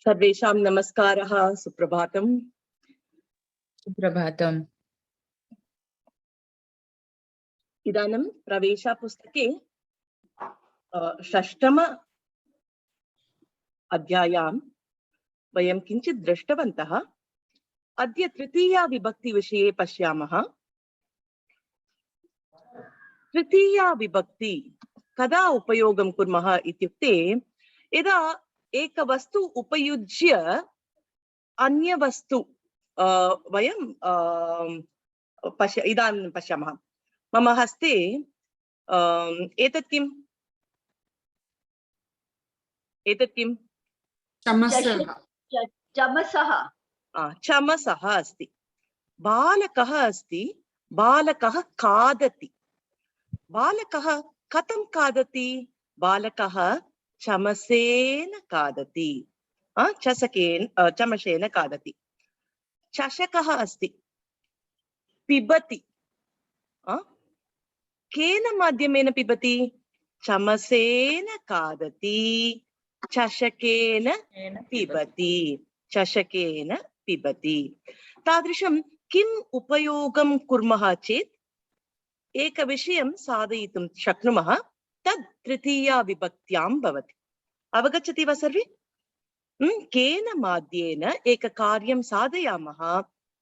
सर्वेषां नमस्कारः, सुप्रभातम्। सुप्रभातम्। इदानीं प्रवेशा पुस्तके षष्ठम अध्यायां वयं किञ्चित् दृष्टवन्तः। अद्य तृतीया विभक्ति विषये पश्यामः। तृतीया विभक्ति कदा उपयोगं कुर्मः इत्युक्ते यदा एक वस्तु उपयुज्य अन्य वस्तु वयं इदानीं पश्यामः। मम हस्ते एतत् किम्? एतत् किम्? चमसः। चमसः अस्ति। बालकः अस्ति, बालकः खादति। बालकः कथं खादति? बालकः चमसेन खादति, चमसेन खादति। चषकः अस्ति, पिबति। केन माध्यमेन पिबति? चमसेन खादति, चषकेन पिबति, चषकेन पिबति। तादृशं किम् उपयोगं कुर्मः चेत् एकविषयं साधयितुं शक्नुमः, तद् तृतीया विभक्त्यां भवति। अवगच्छति वा सर्वे? केन माध्येन एक कार्यं साधयामः,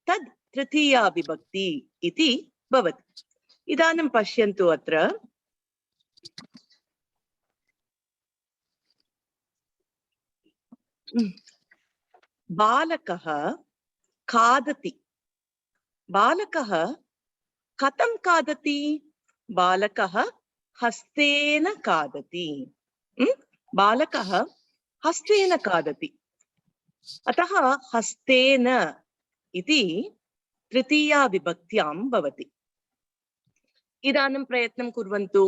तद् तृतीया विभक्ति इति भवति। इदानीं पश्यन्तु अत्र। बालकः खादति। बालकः कथं खादति? बालकः हस्तेन खादति। बालकः हस्तेन खादति। अतः हस्तेन इति तृतीया विभक्त्यां भवति। इदानीं प्रयत्नं कुर्वन्तु।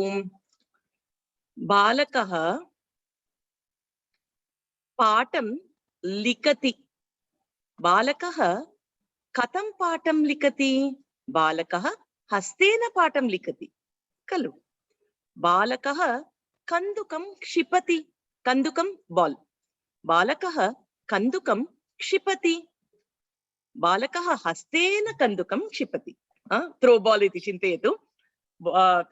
बालकः पाठं लिखति। बालकः कथं पाठं लिखति? बालकः हस्तेन पाठं लिखति खलु। बालकः कन्दुकं क्षिपति। कन्दुकं बाल्। बालकः कन्दुकं क्षिपति। बालकः हस्तेन कन्दुकं क्षिपति। थ्रो बाल् इति चिन्तयतु।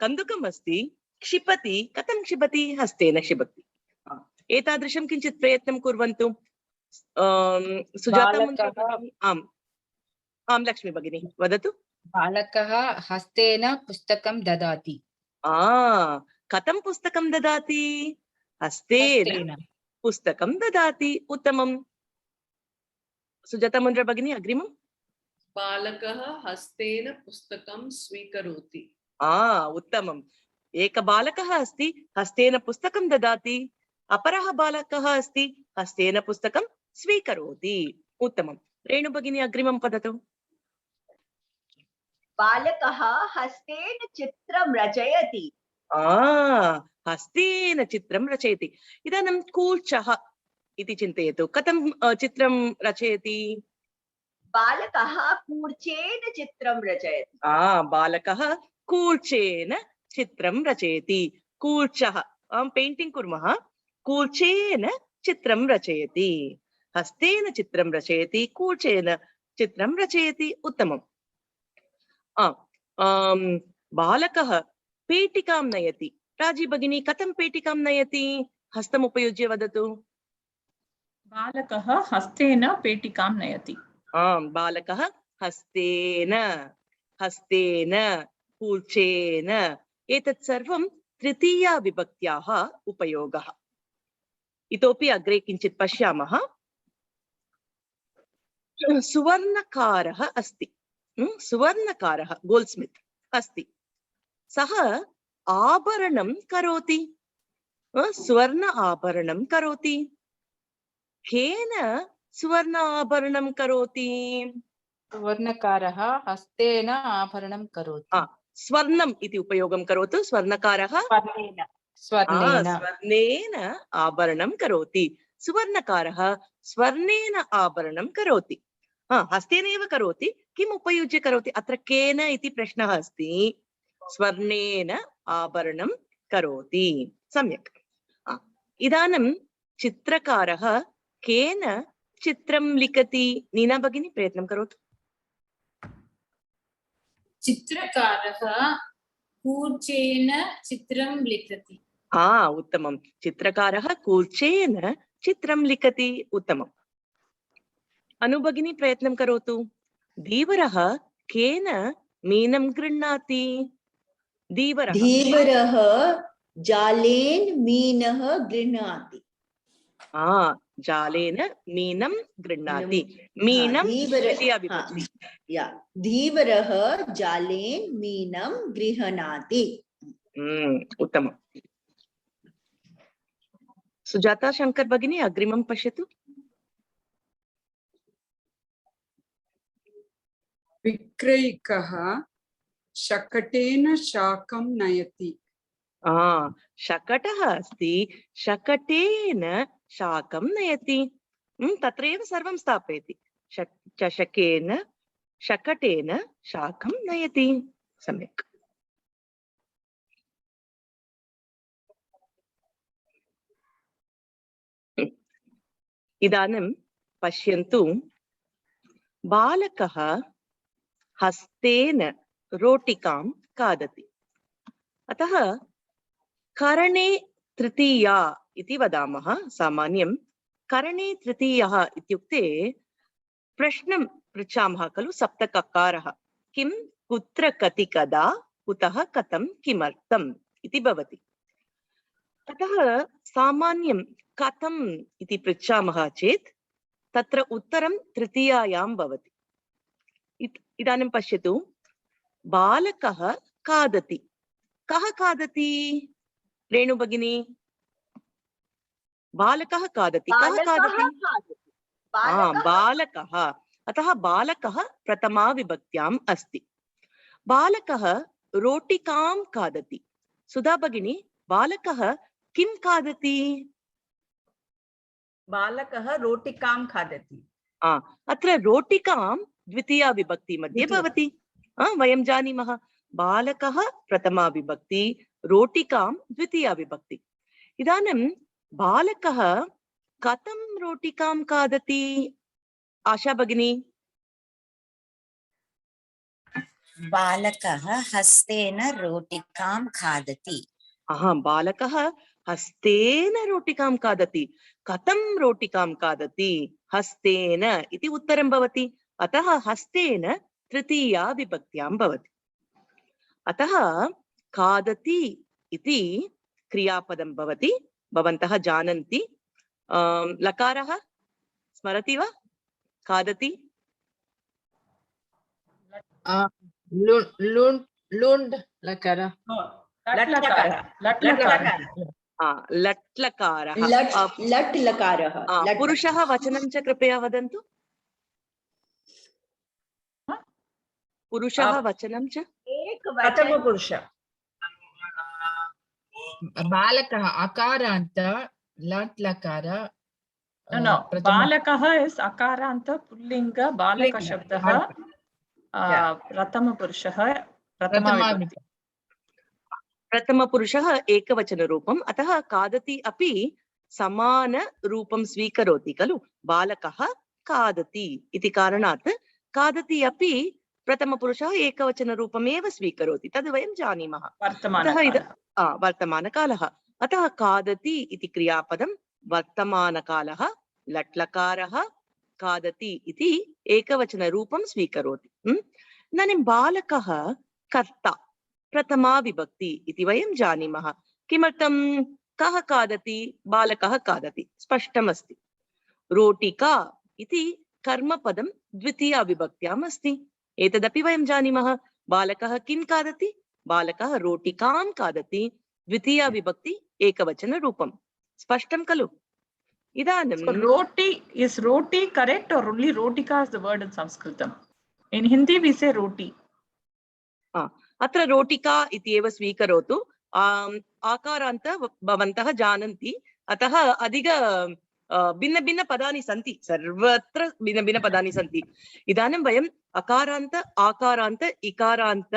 कन्दुकम् अस्ति, क्षिपति। कथं क्षिपति? हस्तेन क्षिपति। एतादृशं किञ्चित् प्रयत्नं कुर्वन्तु। सुजाता, आम् लक्ष्मी भगिनी वदतु। बालकः हस्तेन पुस्तकं ददाति। कथं पुस्तकं ददाति? हस्तेन पुस्तकं ददाति। उत्तमं। सुजाता मुंड्रा भगिनी अग्रिमम्। बालकः हस्तेन पुस्तकं स्वीकरोति। उत्तमम्। एक बालकः अस्ति, हस्तेन पुस्तकं ददाति। अपरः बालकः अस्ति, हस्तेन पुस्तकं स्वीकरोति। उत्तमं। रेणु भगिनी अग्रिमं वदतु। बालकः हस्तेन चित्रं रचयति। हस्तेन चित्रं रचयति। इदानीं कूर्चः इति चिन्तयतु। कथं चित्रं रचयति? बालकः कूर्चेन चित्रं रचयति। बालकः कूर्चेन चित्रं रचयति। कूर्चः पेण्टिङ्ग् कुर्मः। कूर्चेन चित्रं रचयति। हस्तेन चित्रं रचयति, कूर्चेन चित्रं रचयति। उत्तमम्। बालकः पेटिकां नयति। राजी भगिनी कथं पेटिकां नयति? हस्तम् उपयुज्य वदतु। बालकः हस्तेन पेटिकां नयति। बालकः हस्तेन, हस्तेन, कूर्चेन। एतत् सर्वं तृतीया विभक्त्याः उपयोगः। इतोपि अग्रे किञ्चित् पश्यामः। सुवर्णकारः अस्ति। सुवर्णकारः गोल्ड्स्मित् अस्ति। सः आभरणं करोति। स्वर्ण आभरणं करोति। केन स्वर्ण आभरणं करोति? सुवर्णकारः हस्तेन आभरणं करोति। स्वर्णम् इति उपयोगं करोतु। स्वर्णकारः स्वर्णेन आभरणं करोति। सुवर्णकारः स्वर्णेन आभरणं करोति। हस्तेन एव करोति। किम् उपयुज्य करोति? अत्र केन इति प्रश्नः अस्ति। स्वर्णेन आभरणं करोति। सम्यक्। इदानीं चित्रकारः केन चित्रं लिखति? नीना भगिनी प्रयत्नं करोतु। चित्रकारः कूर्चेन चित्रं लिखति। उत्तमं। चित्रकारः कूर्चेन चित्रं लिखति। उत्तमम्। अनु भगिनी प्रयत्नं करोतु। धीवरः केन मीनं गृह्णाति? धीवरः जालेन मीनः गृह्णाति। जालेन मीनं गृह्णाति। मीनं द्वितीया विभक्ति। धीवरः जालेन मीनं गृह्णाति। उत्तमम्। सुजाता शंकर भगिनी अग्रिमं पश्यतु। विक्रयिकः शकटेन शाकं नयति। शकटः अस्ति, शकटेन शाकं नयति। तत्रैव सर्वं स्थापयति। चषकेन शकटेन शाकं नयति। सम्यक्। इदानीं पश्यन्तु। बालकः हस्तेन रोटिकां खादति। अतः करणे तृतीया इति वदामः। सामान्यं करणे तृतीयः इत्युक्ते प्रश्नं पृच्छामः खलु। सप्तककारः किं, कुत्र, कति, कदा, कुतः, कथं, किमर्थम् इति भवति। अतः सामान्यं कथम् इति पृच्छामः चेत् तत्र उत्तरं तृतीयायां भवति। इदानीं पश्यतु। बालकः खादति। कः खादति? रेणु भगिनी। बालकः खादति। कः खादति? बालकः। अतः बालकः प्रथमा विभक्त्याम् अस्ति। बालकः रोटिकां खादति। सुधा भगिनी, बालकः किं खादति? बालकः रोटिकां खादति। अत्र रोटिकां द्वितीया विभक्ति मध्ये भवति। वयं जानीमः। बालकः प्रथमा विभक्ति, रोटिकां द्वितीया विभक्ति। इदानीं बालकः कथं रोटिकां खादति? आशा भगिनी। बालकः हस्तेन रोटिकां खादति। बालकः हस्तेन रोटिकां खादति। कथं रोटिकां खादति? हस्तेन इति उत्तरं भवति। अतः हस्तेन तृतीया विभक्त्यां भवति। अतः खादति इति क्रियापदं भवति। भवन्तः जानन्ति। लकारः स्मरति वा? खादति लुण् लकार। लट् लकारः। पुरुषः वचनं च कृपया वदन्तु। पुरुषः वचनं च प्रथमपुरुष। बालकः अकारान्त लट् लकार। बालकः इस् अकारान्त पुल्लिङ्ग बालक शब्दः प्रथमपुरुषः प्रथमपुरुषः एकवचनरूपम्। अतः खादति अपि समानरूपं स्वीकरोति खलु। बालकः खादति इति कारणात् खादति अपि प्रथमपुरुषः एकवचनरूपमेव स्वीकरोति। तद् वयं जानीमः। वर्तमानकालः। अतः खादति इति क्रियापदं वर्तमानकालः। लट्लकारः खादति इति एकवचनरूपं स्वीकरोति। इदानीं बालकः कर्ता प्रथमा विभक्ति इति वयं जानीमः। किमर्थं? कः खादति? बालकः खादति। स्पष्टमस्ति। रोटिका इति कर्मपदं द्वितीया विभक्त्याम् अस्ति। एतदपि वयं जानीमः। बालकः किं खादति? बालकः रोटिकां खादति। द्वितीया विभक्ति एकवचनरूपं। स्पष्टं खलु? इदानीं रोटी is roti correct or only rotika is the word in Sanskritam? In Hindi we say roti. अत्र रोटिका इत्येव स्वीकरोतु। आकारान्त भवन्तः जानन्ति। अतः अधिक भिन्न भिन्न पदानि सन्ति। सर्वत्र भिन्न भिन्न पदानि सन्ति। इदानीं वयम् अकारान्त आकारान्त इकारान्त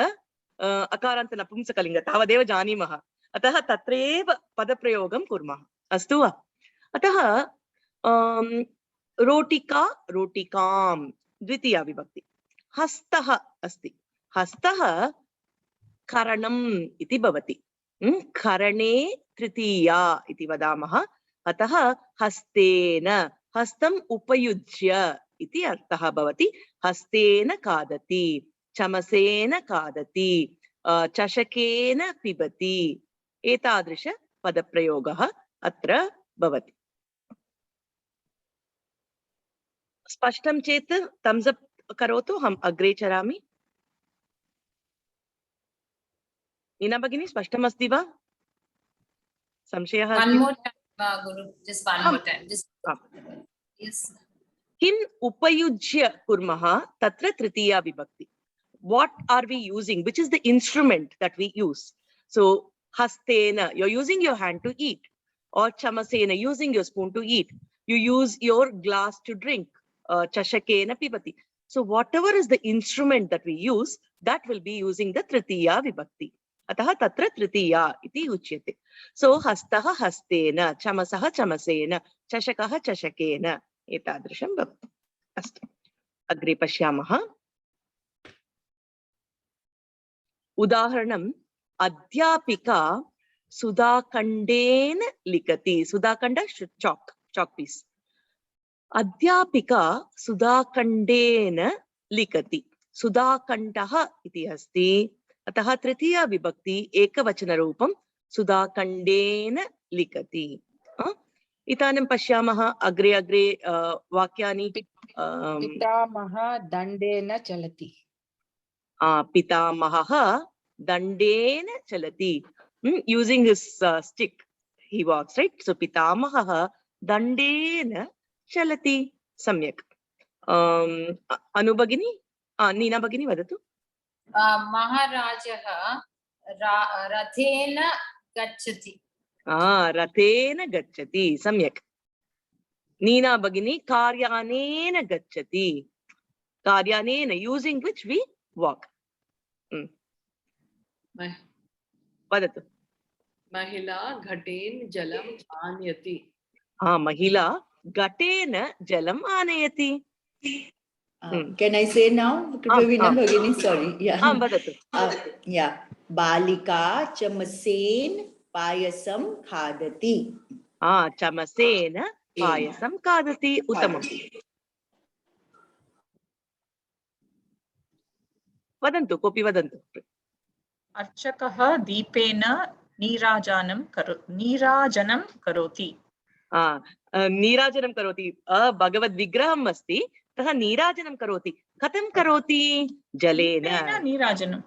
अकारान्त नपुंसकलिङ्ग तावदेव जानीमः। अतः तत्रैव पदप्रयोगं कुर्मः। अस्तु वा? अतः रोटिका रोटिकां द्वितीया विभक्ति. हस्तः अस्ति. हस्तः करणम् इति भवति. करणे तृतीया इति वदामः. अतः हस्तेन हस्तम् उपयुज्य इति अर्थः भवति. हस्तेन खादति, चमसेन खादति, चषकेन पिबति. एतादृश पदप्रयोगः अत्र भवति. स्पष्टं चेत् थम्स् अप् करोतु. अहम् अग्रे चरामि. नीना भगिनी स्पष्टमस्ति वा? संशयः One अस्ति? more time, Guru. Just one more time. Just yes. किम् उपयुज्य कुर्मः तत्र तृतीया विभक्ति. What are we using? Which is the instrument that we use? So hastena, you're using your hand to eat, or chamasena, using your spoon to eat. You use your glass to drink. Chashakena pibati. So whatever is the instrument that we use, that will be using the tritiya vibhakti. Ataha tatra tritiya iti uchyate. So hastaha hastena, chamasaha chamasena, chashakaha chashakena. Etadrisham bhavati. Astu. Agre pashyamaha. उदाहरणम् अध्यापिका सुधाखण्डेन लिखति. सुधाखण्ड chalk piece. अध्यापिका सुधाखण्डेन लिखति. सुधाखण्डः इति अस्ति. अतः तृतीया विभक्ति एकवचनरूपं सुधाखण्डेन लिखति. इदानीं पश्यामः अग्रे अग्रे वाक्यानि. पितामहः दण्डेन चलति. पितामहः दण्डेन चलति. Using his stick he walks, right? So पितामहः दण्डेन चलति. सम्यक्. अनु भगिनी, नीना भगिनी वदतु. महाराजः रथेन गच्छति. रथेन गच्छति. सम्यक्. नीना भगिनी कार्यानेन गच्छति. कार्यानेन, using which we walk. वदतु. महिला घटेन जलम आनयति. महिला घटेन जलम आनयति. Can I say now? Pravina Bhagini, sorry. Yeah. वदतु. Yeah. Balika chamasen payasam khadati. चमसेन पायसं खादति. उत्तमम्. वदन्तु, कोऽपि वदन्तु. अर्चकः दीपेन नीराजनं करोति. नीराजनं करोति. भगवद्विग्रहम् अस्ति, तथा नीराजनं करोति. कथं करोति? जलेन. नीराजनम्.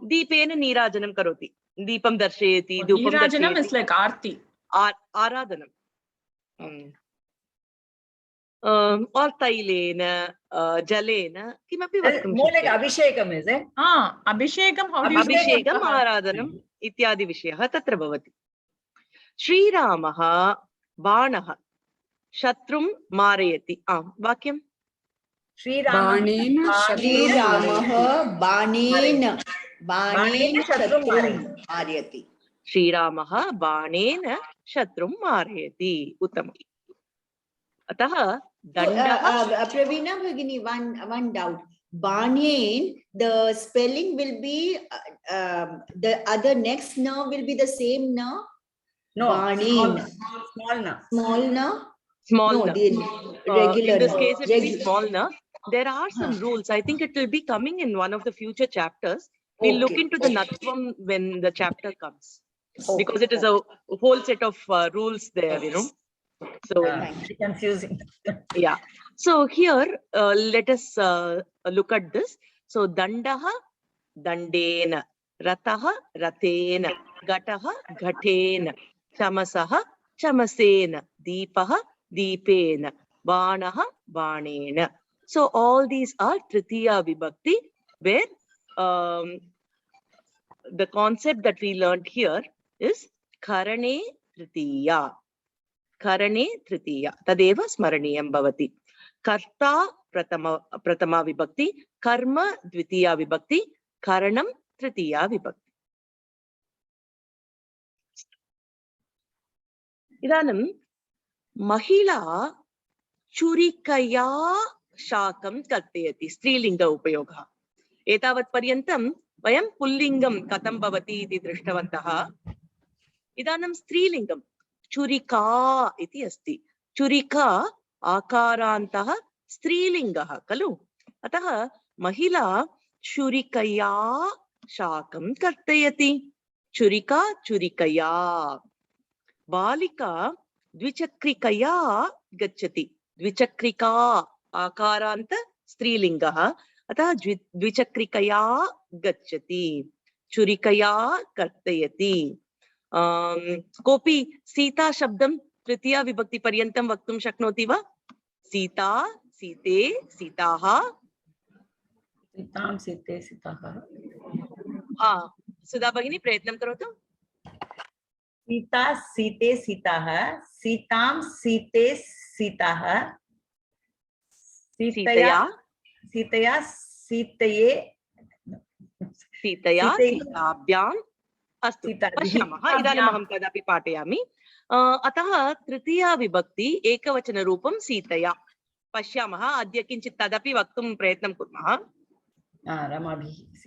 दीपेन नीराजनं करोति. दीपं दर्शयति, धूपं नीराजनम् दर्शयति. is like आरती. आराधनम्. और तैलेन, जलेन किमपि वक्तुं more like abhishekam, is it? अभिषेकं. अभिषेकम्, आराधनम् इत्यादि विषयः तत्र भवति. श्रीरामः बाणः शत्रुं मारयति. वाक्यं. श्रीरामः बाणेन शत्रुं मारयति. श्रीरामः बाणेन शत्रुं मारयति. उत्तमम्. अतः दण्डः. Pravina Bhagini, one doubt. Banen, the spelling will be the other next na will be the same na. No, Banen. small na. Small na. Small No, na. the regular. In this na. case, it will be small na. There are some rules. I think it will be coming in one of the future chapters. We'll look into the Natvam when the chapter comes, because it is a whole set of rules there, you know. So Confusing. yeah. So here, let us look at this. So dandaha dandena, rataha ratena, gataha ghatena, chamasaha chamasena, deepaha deepena, banaha banena. So all these are tritiya vibhakti, where the concept that we learned here is karane tritiya. Karane tritiya. Tadeva smaraniyam bhavati. Karta pratama vibhakti, karma dvitiya vibhakti, karanam tritiya vibhakti. Idanam महिला छुरिकया शाकं कर्तयति, स्त्रीलिंग उपयोगः। एतावत् पर्यन्तं वयं पुल्लिङ्गं कथं भवति इति दृष्टवन्तः। इदानीं स्त्रीलिङ्गं छुरिका इति अस्ति। छुरिका आकारान्तः स्त्रीलिङ्गः खलु, अतः महिला छुरिकया शाकं कर्तयति। छुरिका छुरिकया। बालिका द्विचक्रिकया गच्छति। द्विचक्रिका आकारान्त स्त्रीलिङ्गः, अतः द्विचक्रिकया गच्छति। छुरिकया कर्तयति। कोऽपि सीता शब्दं तृतीया विभक्ति पर्यन्तं वक्तुं शक्नोति वा? सीता, सीते, सीताः। सीतां सीते सीताः। सुधा भगिनी प्रयत्नं करोतु। सीता सीते सीताः, सीतां सीते सीताः, सीतया सीतया सीतये सीतया सीताभ्याम्। अस्तु, पश्यामः। इदानीम् अहं तदपि पाठयामि। अतः तृतीया विभक्ति एकवचनरूपं सीतया। पश्यामः, अद्य किञ्चित् तदपि वक्तुं प्रयत्नं कुर्मः।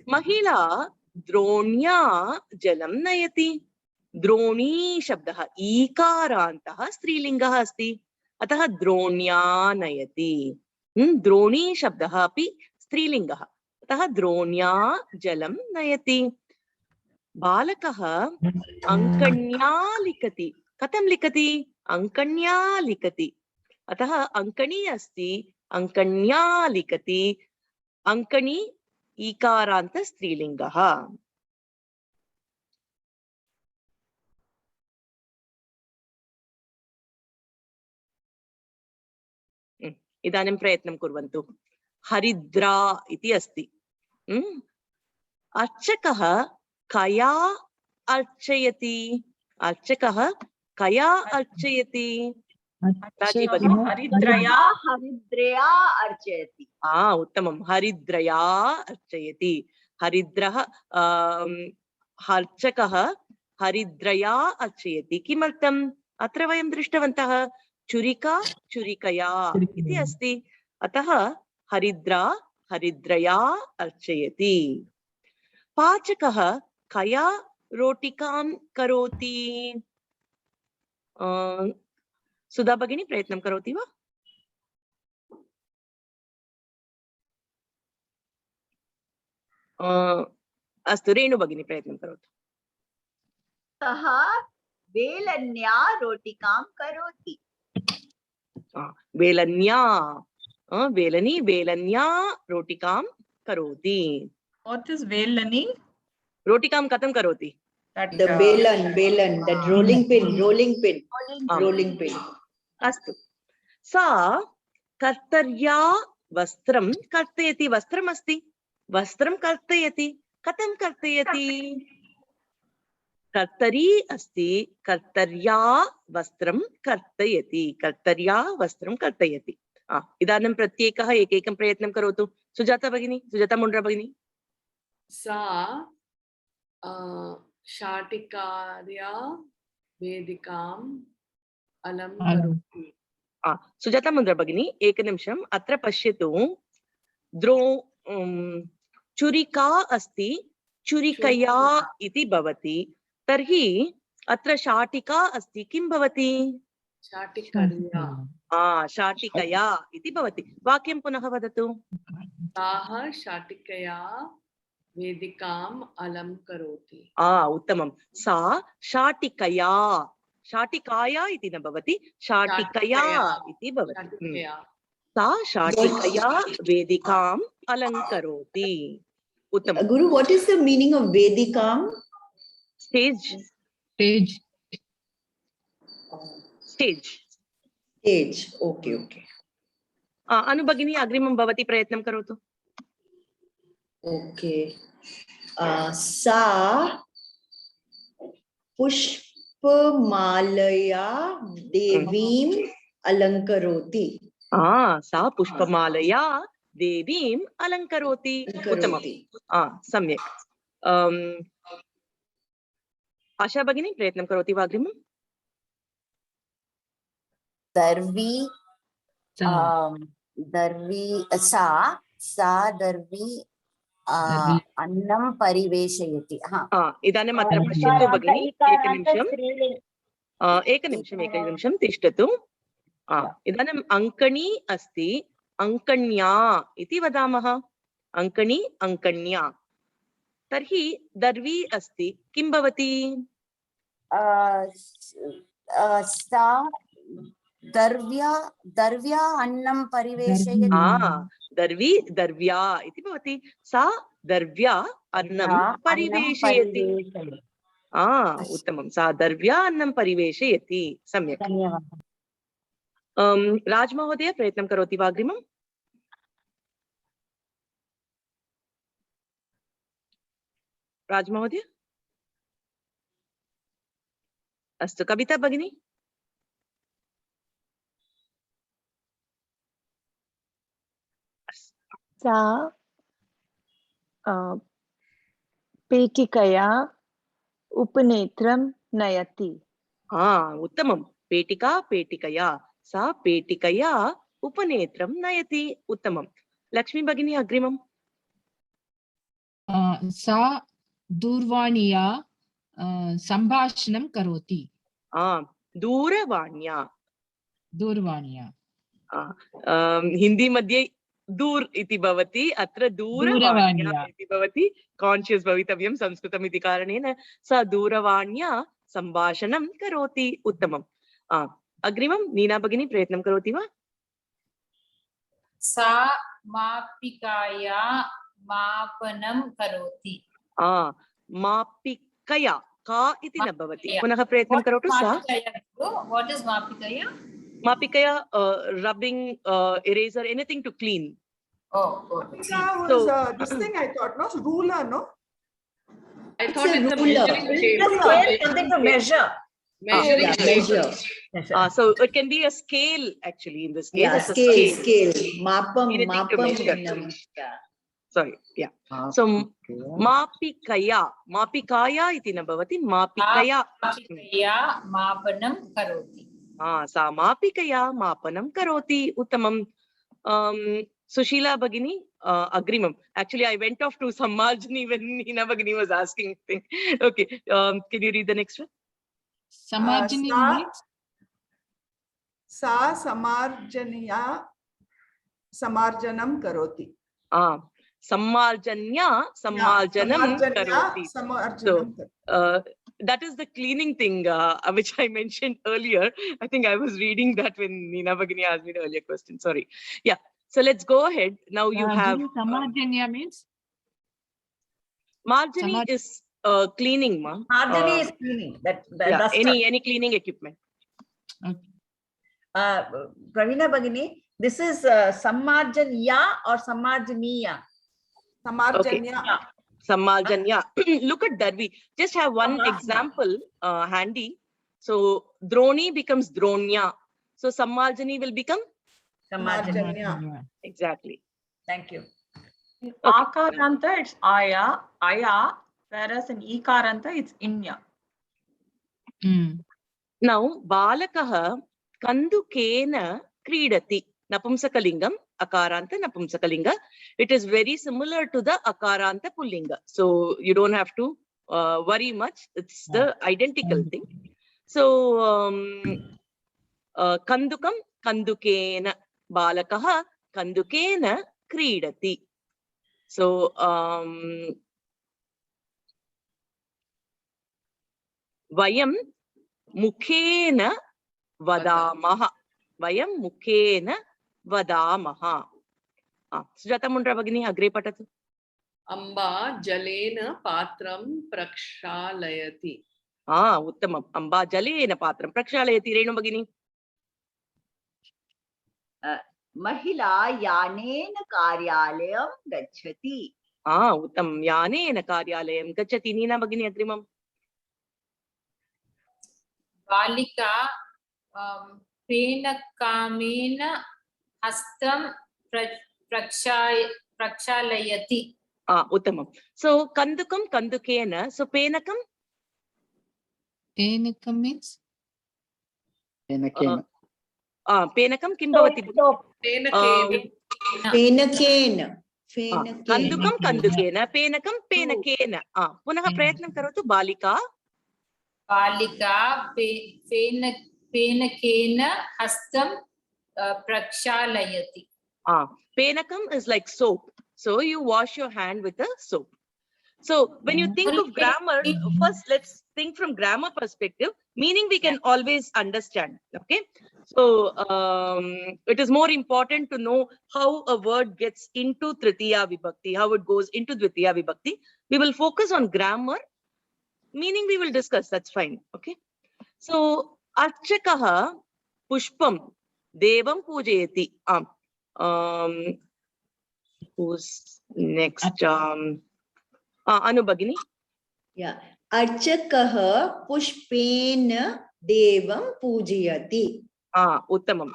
महिला द्रोण्या जलं नयति। द्रोणी शब्दः ईकारान्तः स्त्रीलिङ्गः अस्ति, अतः द्रोण्या नयति। द्रोणी शब्दः अपि स्त्रीलिङ्गः, अतः द्रोण्या जलं नयति। बालकः अङ्कण्या लिखति। कथं लिखति? अङ्कण्या लिखति, अतः अङ्कणी अस्ति, अङ्कण्या लिखति। अङ्कणी ईकारान्त स्त्रीलिङ्गः। इदानीं प्रयत्नं कुर्वन्तु। हरिद्रा इति अस्ति। अर्चकः कया अर्चयति? अर्चकः कया अर्चयति? हरिद्रया अर्चयति। उत्तमं, हरिद्रया अर्चयति। हरिद्रः अर्चकः हरिद्रया अर्चयति। किमर्थम्? अत्र वयं दृष्टवन्तः छुरिका छुरिकया इति अस्ति, अतः हरिद्रा हरिद्रया अर्चयति। पाचकः कया रोटिकां करोति? सुधा भगिनी प्रयत्नं करोति वा? अस्तु, रेणु भगिनी प्रयत्नं करोतु। सः वेलन्या रोटिकां करोति। वेलन्या, वेलनी वेलन्या रोटिकां करोति। What is velani? रोटिकां कथं करोति? The belan, that rolling pin. अस्तु, सा कर्तर्या वस्त्रं कर्तयति। वस्त्रम् अस्ति, वस्त्रं कर्तयति। कथं कर्तयति? कर्तरी अस्ति, कर्तर्या वस्त्रं कर्तयति। कर्तर्या वस्त्रं कर्तयति। इदानीं प्रत्येकः एकैकं प्रयत्नं करोतु। सुजाता भगिनी, सुजाता मुण्ड्रा भगिनी। सा शाटिकाया वेदिकाम् अलङ्करोति। सुजाता मुण्ड्रा भगिनी, एकनिमिषम् अत्र पश्यतु। छुरिका अस्ति, छुरिकया इति भवति। तर्हि अत्र शाटिका अस्ति, किं भवति? शाटिकया। शाटिकया इति भवति। वाक्यं पुनः वदतु। ताः शाटिकया वेदिकाम् अलङ्करोति। उत्तमं। सा शाटिकया, शाटिकाया इति न भवति, शाटिकया इति भवति। सा शाटिकया वेदिकाम् अलङ्करोति। उत्तमं। Guru, what is the meaning of vedikam? Stage. Okay. अनु भगिनी, अग्रिमं भवती प्रयत्नं करोतु। Okay. सा पुष्पमालया देवीम् अलङ्करोति। सा पुष्पमालया देवीम् अलङ्करोति। उत्तमं, सम्यक्। आशा भगिनी प्रयत्नं करोति वा अग्रिमम्? Darvi, Darvi, sa Darvi annam pariveshayati. इदानीम् अत्र पश्यतु भगिनि, एकनिमिषं तिष्ठतु. इदानीम् अङ्कणी अस्ति, अङ्कण्या इति वदामः. अङ्कणी, अङ्कण्या. तर्हि दर्वी अस्ति, किं भवति? सा दर्व्या अन्नं परिवेशयति. दर्वी दर्व्या इति भवति. सा दर्व्या अन्नं परिवेशयति. उत्तमं. सा दर्व्या अन्नं परिवेशयति. सम्यक्. राजमहोदय प्रयत्नं करोति वा अग्रिमम्? राजमहोदय? अस्तु, कविता भगिनी. सा पेटिकया उपनेत्रं नयति. उत्तमं. पेटिका पेटिकया. सा पेटिकया उपनेत्रं नयति. उत्तमं. लक्ष्मी भगिनी अग्रिमम्. सा दूरवाण्या सम्भाषणं करोति. दूरवाण्या. हिंदी मध्ये दूर इति भवति, अत्र दूरवाण्या इति भवति. कान्शियस् भवितव्यं संस्कृतम् इति कारणेन. सा दूरवाण्या सम्भाषणं करोति. उत्तमम्. अग्रिमं नीना भगिनी प्रयत्नं करोति वा? सा मापिकाया मापनं करोति. मापिकया. का इति न भवति. पुनः प्रयत्नं करोतु. सा. What is मापिकया? Mapikaya, rubbing, eraser, anything to clean. This thing I thought, no? Ruler, no? I thought it's a Something to measure. Measure. So it can be a scale actually in this case. Yeah, scale. Mapam. Sorry, yeah. So mapikaya iti na bhavati. Mapikaya maapanam karoti. Sa mapikaya maapanam karoti. Uttamam. Sushila Bhagini, agrimam. Actually, I went off to Samarjani when Neena Bhagini was asking thing. Okay, can you read the next one? Samarjani means? Sa samarjaniya samarjanam karoti. Sammarjanya sammarjanam karoti. So, that is the cleaning thing which I mentioned earlier. I think I was reading that when Neena Bhagini asked me the earlier question. Sorry. Yeah. So let's go ahead. Now you have. Samarjanya means? Marjani is cleaning, ma. Marjani is cleaning. Yeah, any cleaning equipment. Okay. Pravina Bhagini, this is Sammarjanya or Sammarjaniya? Samarjanya. Okay. Sammarjanya. Look at Darvi. Just have one example handy. So Droni becomes Dronya. So Sammarjani will become Samarjanya. Exactly. Thank you. In Akaranta, it's Aya, whereas in Ikaranta, it's Inya. Now, Balakaha Kandukena Kridati. Napumsakalingam, Akaranta, Napumsakalinga. It is very similar to the Akaranta Pullinga. So you don't have to worry much. It's the identical thing. So, Kandukam, Kandukena. Balakaha Kandukena Kridati. So, Vayam Mukhena Vadamaha. Vayam Mukhena Vadamaha. Sujata Mundra Bhagini, agre patatu. Amba Jalena Patram Prakshalayati. Uttamam. Amba Jalena Patram Prakshalayati. Renu Bhagini. Mahila Yanena Karyalayam Gachati. Uttam. Yanena Karyalayam Gachati. Neena Bhagini agrimam. Balika Penakamena Hastam Prakshalayati. Uttamam. So Kandukam Kandukena. So Penakam? Penakam means? Penakam kim bhavati? Penakena. Kandukam kandukena, penakam penakena. Punaha prayatnam karotu. Balika. Balika penakena hastam prakshalayati. Penakam is like soap. So you wash your hand with a soap. So when you think of grammar, first let's think from grammar perspective, meaning we can always understand. Okay. So it is more important to know how a word gets into Triteeya vibhakti, how it goes into Dvitiya vibhakti. We will focus on grammar, meaning we will discuss, that's fine. Okay. So Archakaha Pushpam Devam Pujayati. Who's next? Anu Bhagini. Yeah. Archakaha Pushpena Devam Pujayati. Uttamam.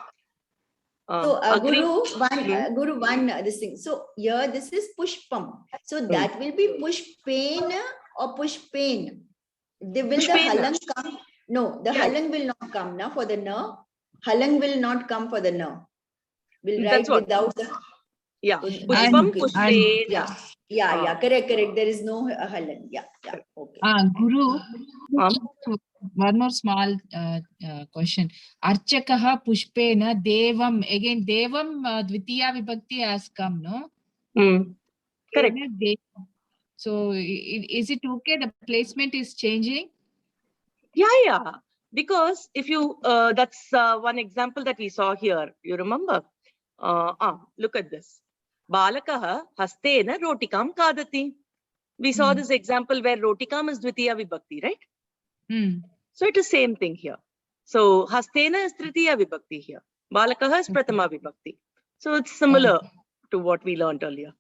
So Guru one this thing. So here this is Pushpam. So that will be Pushpena or Pushpen. Will the halang come? No, the halang will not come now for the na. Halang will not come for the na. We'll write without the. Yeah. Pushpam, Pushpen. Yeah. Correct. There is no halang. Yeah. Okay. Guru. One more small question. Archakaha Pushpena Devam. Again, Devam Dvitiya vibhakti has come, no? Correct. So is it okay? The placement is changing? Yeah. Because if you, that's one example that we saw here. You remember? Look at this. Balakaha hastena rotikam kadati. We saw this example where rotikam is Dvitiya vibhakti, right? So it is same thing here. So hastena is Tritiya vibhakti here. Balakaha is Prathama vibhakti. So it's similar to what we learned earlier.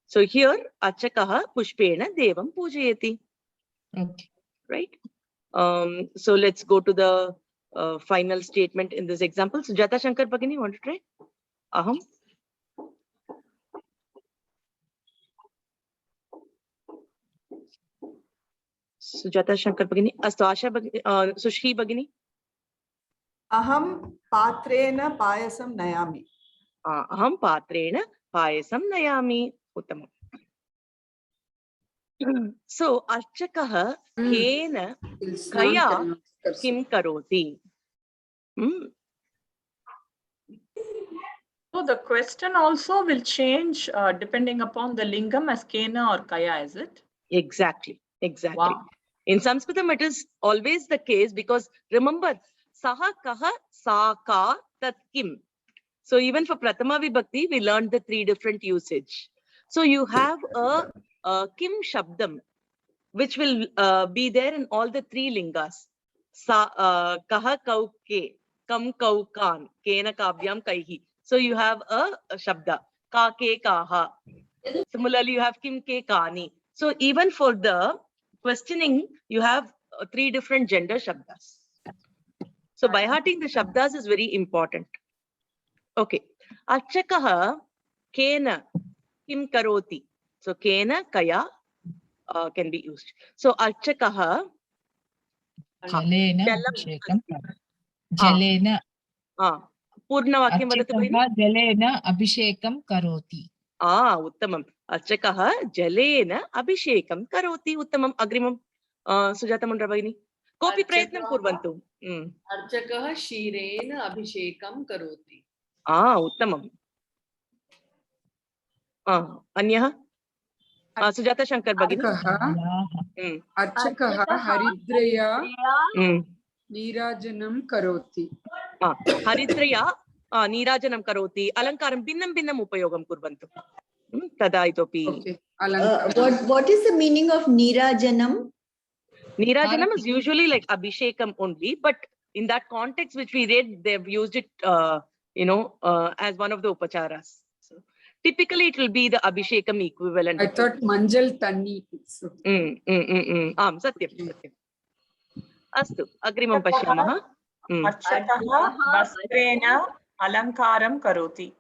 So here Achakaha Pushpena Devam Pujayati. Okay. Right? So let's go to the final statement in this example. Sujata Shankar Bhagini, want to try? Aham. Sujata Shankar Bhagini. Astu Asha Bhagini. Sushri Bhagini. Aham patrena payasam nayami. Aham patrena payasam nayami. Uttamam. So Archakaha kena kaya kim karoti. So the question also will change depending upon the lingam as kena or kaya, is it? Exactly. Wow. In Sanskritam, it is always the case because remember, saha kaha sa ka tat kim. So even for Prathama Vibhakti, we learned the three different usage. So you have a kim shabdam, which will be there in all the three lingas. Sa kaha kau ke, kam kau kan, kena kavyam kaihi. So you have a shabda, ka ke kaha. Similarly, you have kim ke kani. So even for the questioning, you have three different gender shabdas. So by hearting the shabdas is very important. Okay. Archakaha kena kim karoti. So kena kaya can be used. So Archakaha Jalena abhishekam karoti. Jalena. Purna vakyam vadatu bhagini. Archakaha jalena abhishekam karoti. Uttamam. Archakaha jalena abhishekam karoti. Uttamam. Agrimam. Sujata Mundra Bhagini. Kopi prayatnam kurvantu. Archakaha shirena abhishekam karoti. Uttamam. Anyaha. Sujata Shankar Bhagini. Archakaha haridreya nirajanam karoti. Haridreya nirajanam karoti. Alankaram binnam upayogam kurvantu. Tada itopi. Okay. What is the meaning of nirajanam? Nirajanam is usually like abhishekam only, but in that context which we read, they've used it, as one of the upacharas. So typically, it will be the abhishekam equivalent. I thought manjal tanni. Satyam. Astu. Agrimam pashyamah. Archakaha vastrena alankaram karoti.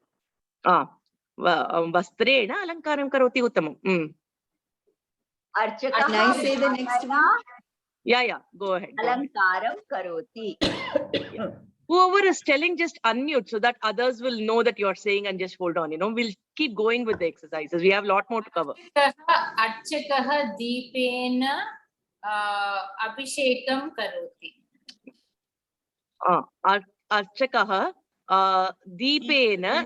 Vastrena alankaram karoti uttamam. Archakaha. Can I say the next one? Yeah. Go ahead. Alankaram karoti. Whoever is telling, just unmute so that others will know that you're saying and just hold on. We'll keep going with the exercises. We have a lot more to cover. Archakaha deepena abhishekam karoti. Archakaha deepena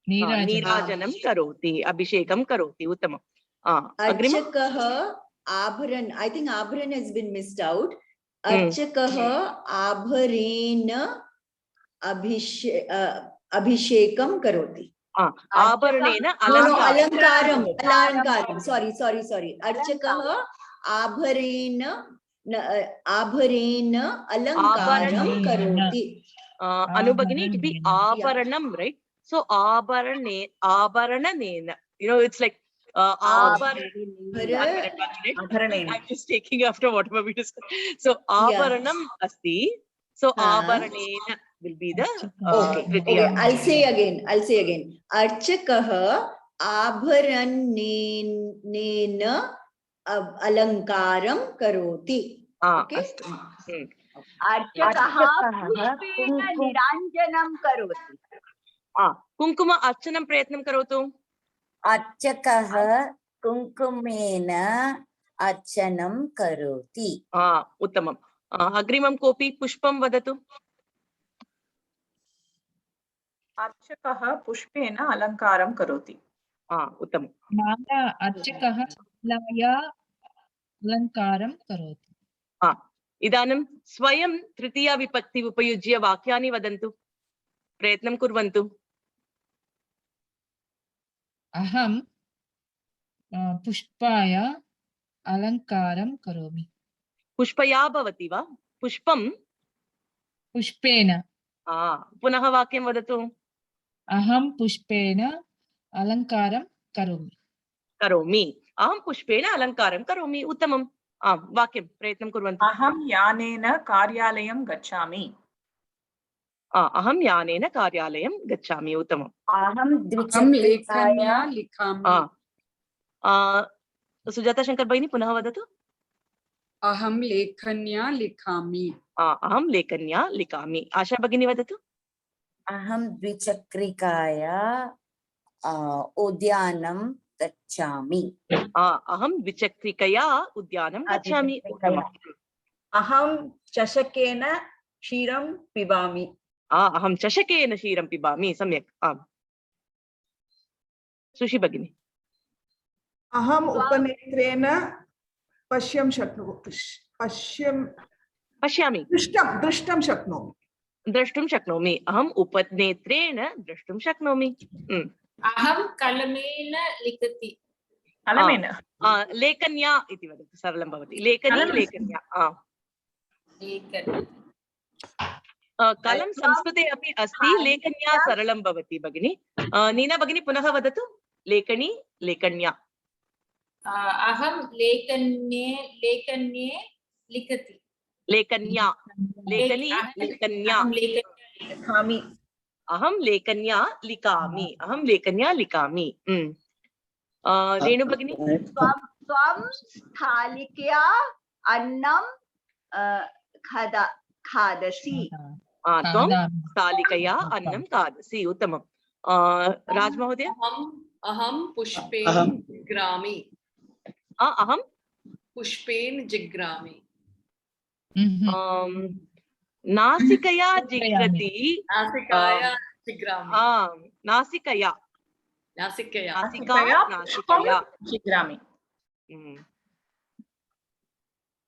Neerajanam karoti. Abhishekam karoti. Uttamam. Archakaha abharan. I think abharan has been missed out. Archakaha abharena abhishekam karoti. Abharanena alankaram. Sorry. Archakaha abharena alankaram karoti. Anubhagini, it will be abharanam, right? So abharanena. It's like I'm just taking after whatever we discussed. So abharanam asti. So abharanena will be the okay. I'll say again. Archakaha abharanena alankaram karoti. Okay. Archakaha pushpena niranjanam karoti. Kunkuma archanam prayatnam karotu. Archakaha kunkumena archanam karoti. Uttamam. Agrimam kopi pushpam vadatu. Archakaha pushpena alankaram karoti. Uttamam. Mala archakaha laya alankaram karoti. Idanam swayam tritiya vibhakti upayujya vakyani vadantu. Prayatnam kurvantu. Aham pushpaya alankaram karomi. Pushpaya bhavati va? Pushpam? Pushpena. Punaha vakyam vadatu. Aham pushpena alankaram karomi. Karomi. Aham pushpena alankaram karomi. Uttamam. Vakyam. Prayatnam kurvantu. Aham yanena karyalayam gachami. Aham yanena karyalayam gachami. Uttamam. Aham lekhanya likhami. Sujata Shankar Bhaini, punaha vadatu. Aham lekhanya likhami. Aham lekhanya likhami. Asha Bhagini vadatu. Aham dvichakrikaya udyanam gachami. Aham dvichakrikaya udyanam gachami. Aham chashakena kshiram pibami. Aham chashakena kshiram pibami. Samyak. Sushi Bhagini. Aham upanetrena pashyami. Drishtam shaknomi. Drashtum shaknomi. Aham upanetrena drashtum shaknomi. Aham kalamena likati. Kalamena. Lekanya iti vadatu. Saralam bhavati. Lekanya. Kalam Samskrute api asti. Lekanya saralam bhavati Bhagini. Neena Bhagini punaha vadatu. Lekanya. Aham lekanye likati. Lekanya. Lekanya. Aham lekanya likami. Renu Bhagini. Swam thalikya annam khadasi. Tvam thalikaya annam khadasi. Uttamam. Raj Mahodaya. Aham pushpen jigrami. Aham pushpen jigrami. Nasikaya jigrati. Nasikaya jigrami. Nasikaya. Nasikaya jigrami.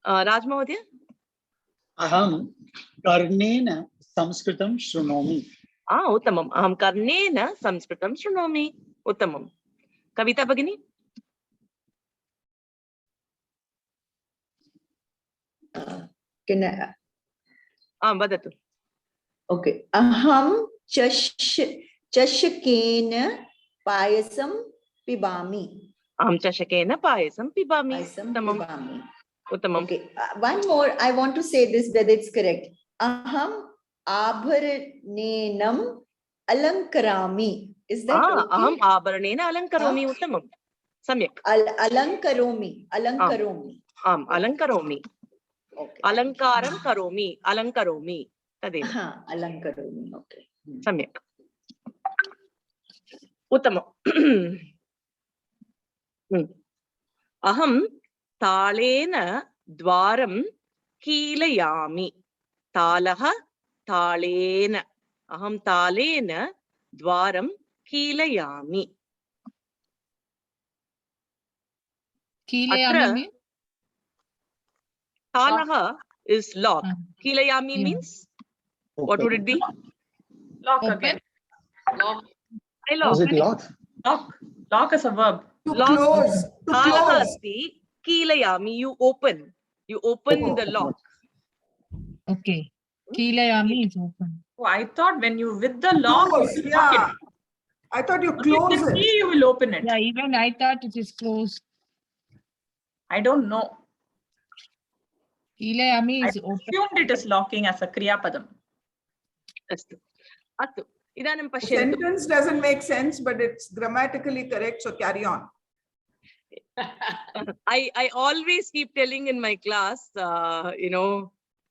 Raj Mahodaya. Aham karnena samskritam shrunomi. Uttamam. Aham karnena samskritam shrunomi. Uttamam. Kavita Bhagini. Can I? Vadatu. Okay. Aham chashakena payasam pibami. Aham chashakena payasam pibami. Uttamam. Okay. One more. I want to say this whether it's correct. Aham abharanenam alankarami. Is that okay? Aham abharanena alankaromi. Uttamam. Samyak. Alankaromi. Alankaromi. Okay. Alankaram karomi. Alankaromi. Tadeva. Alankaromi. Okay. Samyak. Uttama. Aham talena dwaram कीलयामि. तालः तालेन. अहं तालेन द्वारं कीलयामि. कीलयामि means? Talah is lock. कीलयामि means? What would it be? Lock again. Lock. I lock. Was it lock? Lock. Lock is a verb. To close. To Talah close. asti कीलयामि. You open. You open the lock. Okay. कीलयामि is open. Oh, I thought when you with the lock, Close. you lock Yeah. it. I thought you With close the it. key, you will open it. Yeah, even I thought it is closed. I don't know. कीलयामि I is open. assumed it is locking as a Kriya Padam. Astu. Attu. Idanim The pashyantu. sentence doesn't make sense, but it's grammatically correct, so carry on. I always keep telling in my class,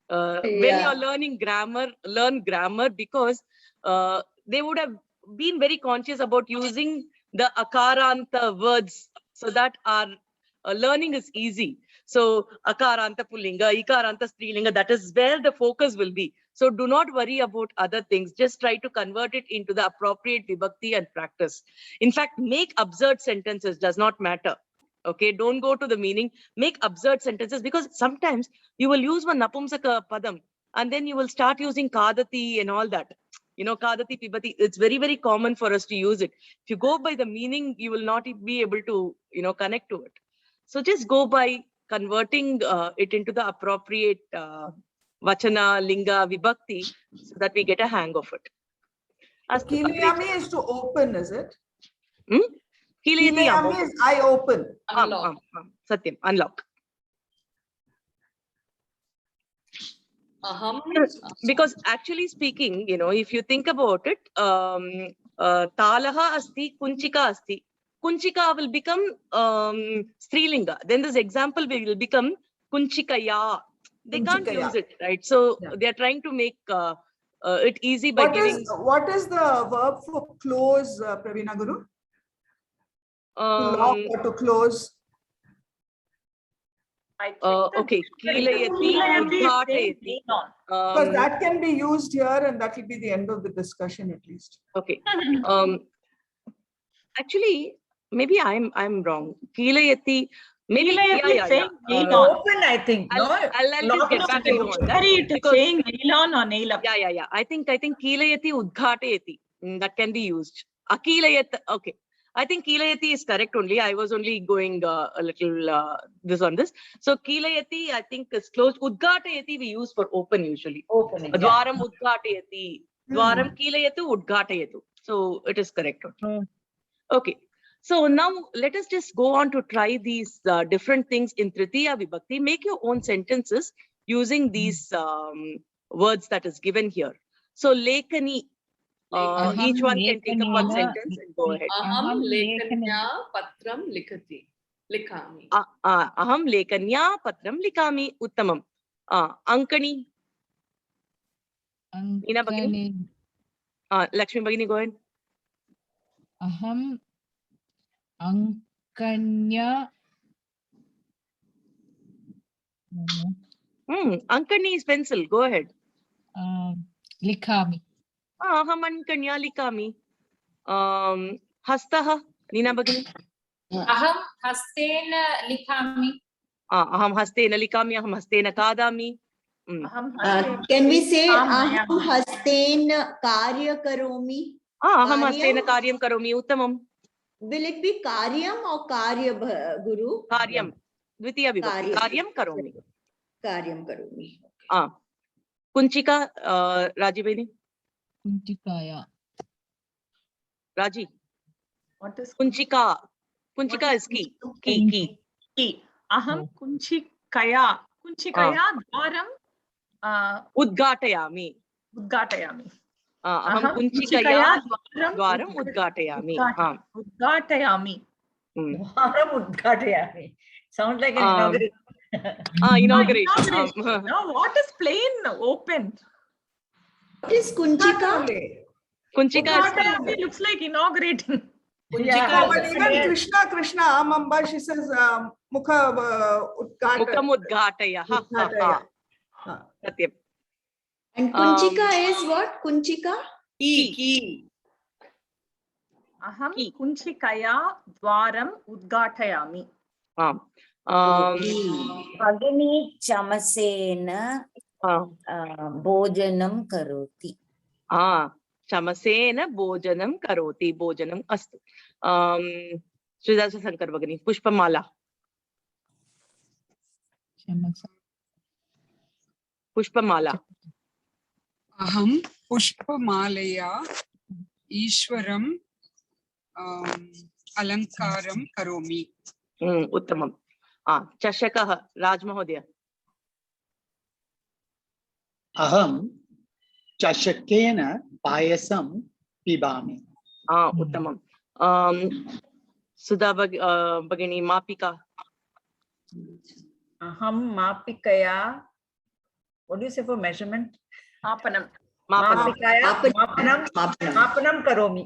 when you're learning grammar, learn grammar, because they would have been very conscious about using the akaranta words so that our learning is easy. So akaranta pullinga, ikaranta strilinga, that is where the focus will be. So do not worry about other things. Just try to convert it into the appropriate vibhakti and practice. In fact, make absurd sentences, does not matter. Okay, don't go to the meaning. Make absurd sentences, because sometimes you will use one napumsaka padam and then you will start using kadati and all that. Kadati, pibati, it's very, very common for us to use it. If you go by the meaning, you will not be able to, connect to it. So just go by converting it into the appropriate vachana, linga, vibhakti, so that we get a hang of it. कीलयामि is to open, is it? कीलयति कीलयामि is I open. Unlock. Satyam, unlock. Aham. Because actually speaking, if you think about it, talaha asti, kunchika asti. Kunchika will become strilinga. Then this example will become kunchikaya. They can't Kunchikaya. use it, right? So they are trying to make it easy by giving. What is the verb for close, Pravina Guru? To lock or to close? Okay. कीलयति, udghātayati. Because that can be used here, and that will be the end of the discussion at least. Okay. Actually, maybe I'm wrong. कीलयति. Maybe saying nail on. Open, I think. I'll just get back to you on that. It is saying nail on or nail up. Yeah. I think कीलयति udghātayati. That can be used. Akilayat. Okay. I think Kilayati is correct only. I was only going a little this on this. So Kilayati, I think, is closed. Udghātayati we use for open usually. Open. Dwaram udghātayati. Dwaram Kilayatu udghātayatu. So it is correct. Okay. So now let us just go on to try these different things in Triteeya Vibhakti. Make your own sentences using these words that is given here. So Lekani. Each one can take up one sentence and go ahead. Aham lekanya patram likami. Aham lekanya patram likami. Uttamam. Ankani. Meena Bhagini. Lakshmi Bhagini, go ahead. Aham ankanya. Ankani is pencil. Go ahead. Likami. Aham ankanya likami. Hastaha. Neena Bhagini. Aham hastena likami. Aham hastena likami. Aham hastena kadami. Can we say aham hastena karya karomi? Aham hastena karyam karomi. Uttamam. Will it be karyam or karya, Guru? Karyam. Dvitiya vibhakti. Karyam karomi. Karyam karomi. Kunchika, Raji Bhagini. Kunchikaya. Raji. What is Kunchika? Kunchika is key. Key. Aham kunchikaya. Kunchikaya dwaram udghātayami. Aham kunchikaya dwaram udghātayami. Udghātayami. Dwaram udghātayami. Sounds like an inauguration. Inauguration. Now, what is plain open? What is Kunchika? Kunchika It looks like inaugurating. Yeah, but even Krishna Amamba, she says Mukha Mukhamudghataya. Satyam. And Kunchika is what? Kunchika? Key. Aham kunchikaya dwaram udghatayami. भगिनी चमसेन भोजनं करोति. चमसेन भोजनं करोति. भोजनम् अस्तु. श्रीदासशङ्कर भगिनी, पुष्पमाला. पुष्पमाला. अहं पुष्पमालया ईश्वरं अलङ्कारं करोमि. उत्तमम्. चषकः, राजमहोदय. अहं चषकेन पायसं पिबामि. उत्तमम्. सुधा भगिनी, मापिका. Aham mapikaya. What do you say for measurement? Mapanam. Mapikaya mapanam karomi.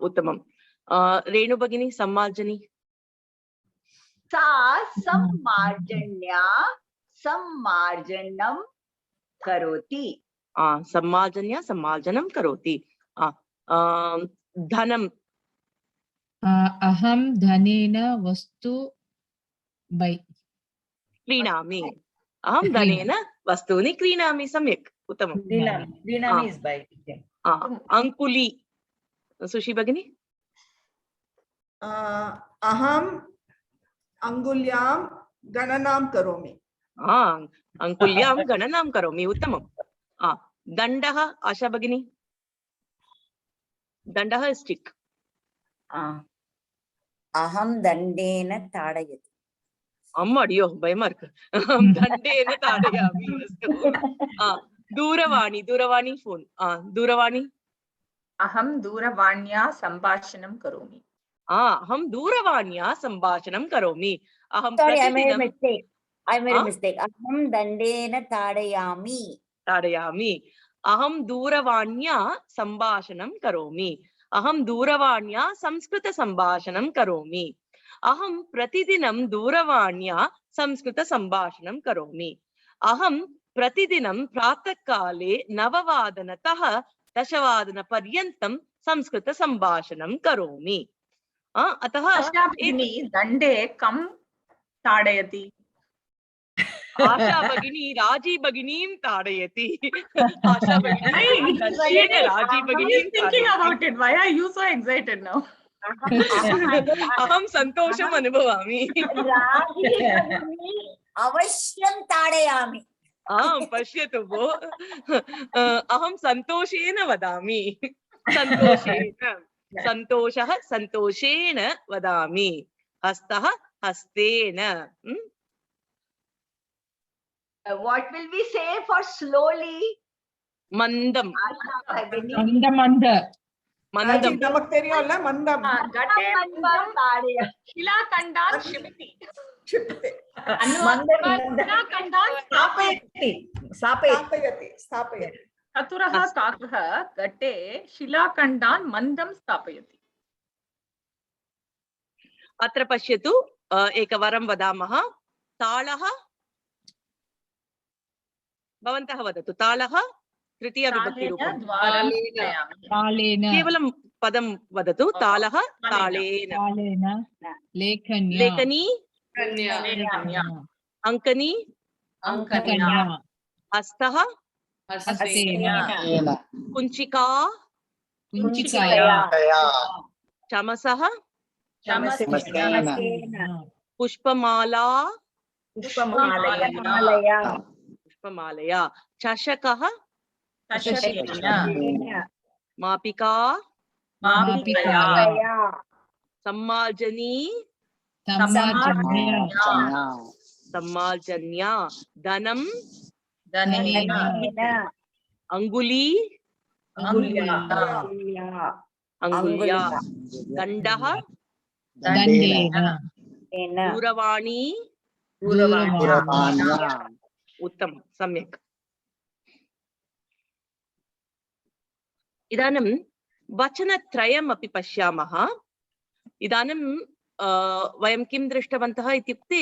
उत्तमम्. रेणु भगिनी, सम्मार्जनी. सा सम्मार्जन्या सम्मार्जनं करोति. सम्मार्जन्या सम्मार्जनं करोति. धनं. अहं धनेन वस्तु क्रीणामि. अहं धनेन वस्तूनि क्रीणामि. सम्यक्, उत्तमम्. क्रीणामि is buy. अंकुली. सुशी भगिनी. अहम् अंगुल्यां गणनां करोमि. अंकुल्यां गणनां करोमि. उत्तमम्. दण्डः, आशा भगिनी. दण्डः स्टिक्. अहं दण्डेन ताडयति. अम्मडियो भयमार्क्. दण्डेन ताडयामि. दूरवाणी. दूरवाणी फोन्. दूरवाणी. अहं दूरवाण्या सम्भाषणं करोमि. अहं दूरवाण्या सम्भाषणं करोमि. अहं Sorry, I made a mistake. अहं दण्डेन ताडयामि. अहं दूरवाण्या सम्भाषणं करोमि. अहं दूरवाण्या संस्कृतसम्भाषणं करोमि. अहं प्रतिदिनं दूरवाण्या संस्कृतसम्भाषणं करोमि. अहं प्रतिदिनं प्रातःकाले 9:00 10:00पर्यन्तं संस्कृतसम्भाषणं करोमि. अतः दण्डे कं ताडयति? आशा भगिनी राजी भगिनीं ताडयति. आशा भगिनी दर्शेन राजी भगिनीं thinking about it. Why are you so excited now? अहं सन्तोषम् अनुभवामि. अवश्यं ताडयामि. पश्यतु भो, अहं सन्तोषेण वदामि. सन्तोषेण. सन्तोषः सन्तोषेण वदामि. हस्तः हस्तेन. What will we say for slowly? मन्दं. நமக்கு தெரியும்ல மந்தம். शिलाखण्डान् क्षिपति. स्थापयति. चतुरः काकः घटे शिलाखण्डान् मन्दं स्थापयति. अत्र पश्यतु, एकवारं वदामः. तालः. भवन्तः वदतु. तालः तृतीय विभक्तिरूपं. केवलं पदं वदतु. तालः तालेन. लेखनी अंकनी हस्तः कुञ्चिका चमसः पुष्पमाला पुष्पमालया चषकः मापिका सम्मार्जनी सम्मार्जन्या धनं अंगुली अंगुल्या दण्डः दूरवाणी दूरवाण्याम् उत्तमं, सम्यक्। इदानीं वचनत्रयम् अपि पश्यामः। इदानीं वयं किं दृष्टवन्तः इत्युक्ते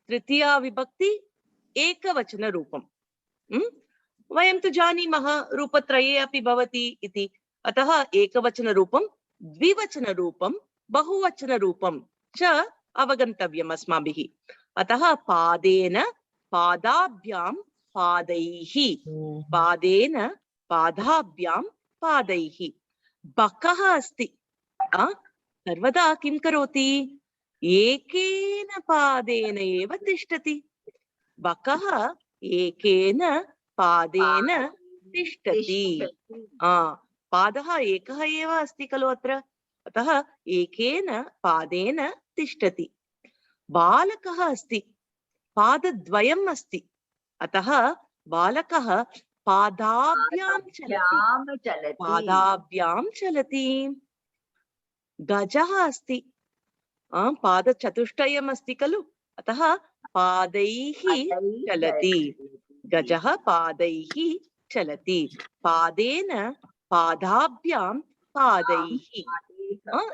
तृतीया विभक्ति एकवचनरूपं। वयं तु जानीमः रूपत्रये अपि भवति इति। अतः एकवचनरूपं, द्विवचनरूपं, बहुवचनरूपं च अवगन्तव्यम् अस्माभिः। अतः पादेन, पादाभ्यां, पादैः, पादेन, पादाभ्यां, पादैः। बकः अस्ति, सर्वदा किं करोति? एकेन पादेन एव तिष्ठति। बकः एकेन पादेन तिष्ठति। पादः एकः एव अस्ति खलु अत्र, अतः एकेन पादेन तिष्ठति। बालकः अस्ति, पादद्वयम् अस्ति, अतः बालकः पादाभ्यां चलति, पादाभ्यां चलति। गजः अस्ति, पादचतुष्टयम् अस्ति खलु, अतः पादैः चलति। गजः पादैः चलति। पादेन, पादाभ्यां, पादैः।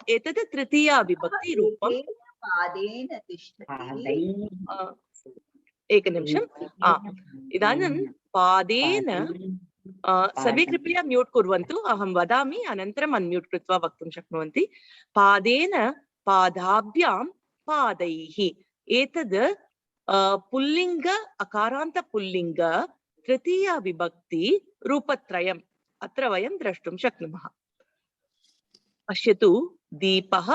एतत् तृतीया विभक्ति रूपं। पादेन तिष्ठति। एकनिमिषम्। इदानीं पादेन, सर्वे कृपया म्यूट् कुर्वन्तु, अहं वदामि अनन्तरम् अन्म्यूट् कृत्वा वक्तुं शक्नुवन्ति। पादेन, पादाभ्यां, पादैः। एतद् पुल्लिङ्ग, अकारान्त पुल्लिङ्ग तृतीया विभक्ति रूपत्रयम् अत्र वयं द्रष्टुं शक्नुमः। पश्यतु, दीपः,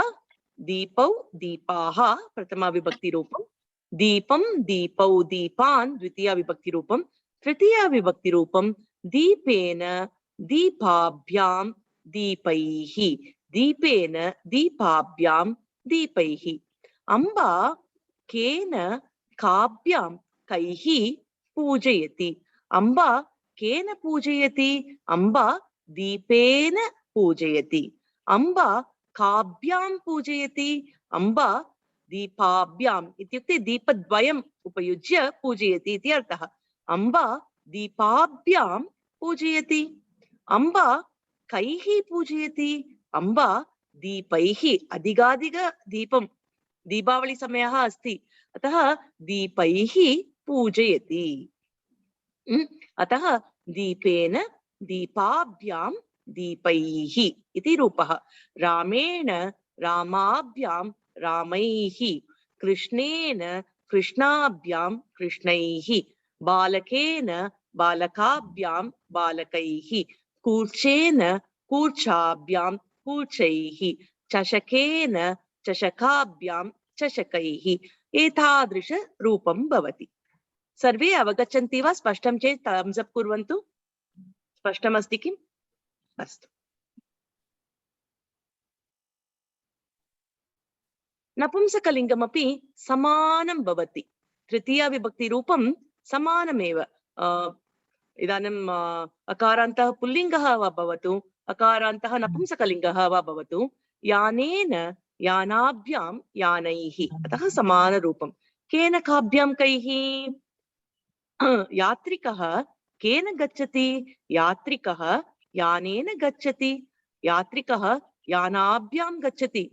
दीपौ, दीपाः प्रथमा विभक्तिरूपं, दीपं, दीपौ, दीपान् द्वितीया विभक्तिरूपं, तृतीया विभक्तिरूपं दीपेन, दीपाभ्यां, दीपैः, दीपेन, दीपाभ्यां, दीपैः। अम्बा केन, काभ्यां, कैः पूजयति। अम्बा केन पूजयति? अम्बा दीपेन पूजयति। अम्बा काभ्यां पूजयति? अम्बा दीपाभ्याम् इत्युक्ते दीपद्वयम् उपयुज्य पूजयति इति अर्थः। अम्बा दीपाभ्यां पूजयति। अम्बा कैः पूजयति? अम्बा दीपैः, अधिकाधिक दीपं, दीपावली समयः अस्ति, अतः दीपैः पूजयति। अतः दीपेन, दीपाभ्यां, दीपैः इति रूपः। रामेण, रामाभ्यां, रामैः। कृष्णेन, कृष्णाभ्यां, कृष्णैः। बालकेन, बालकाभ्यां, बालकैः। कूर्चेन, कूर्चाभ्यां, कूर्चैः। चषकेन, चषकाभ्यां, चषकैः। एतादृश रूपं भवति। सर्वे अवगच्छन्ति वा? स्पष्टं चेत् थम्स् अप् कुर्वन्तु। स्पष्टमस्ति किम्? अस्तु। नपुंसकलिङ्गमपि समानं भवति। तृतीया विभक्तिरूपं समानमेव। इदानीं अकारान्तः पुल्लिङ्गः वा भवतु, अकारान्तः नपुंसकलिङ्गः वा भवतु, यानेन, यानाभ्यां, यानैः, अतः समानरूपं। केन, काभ्यां, कैः? यात्रिकः केन गच्छति? यात्रिकः यानेन गच्छति। यात्रिकः यानाभ्यां गच्छति।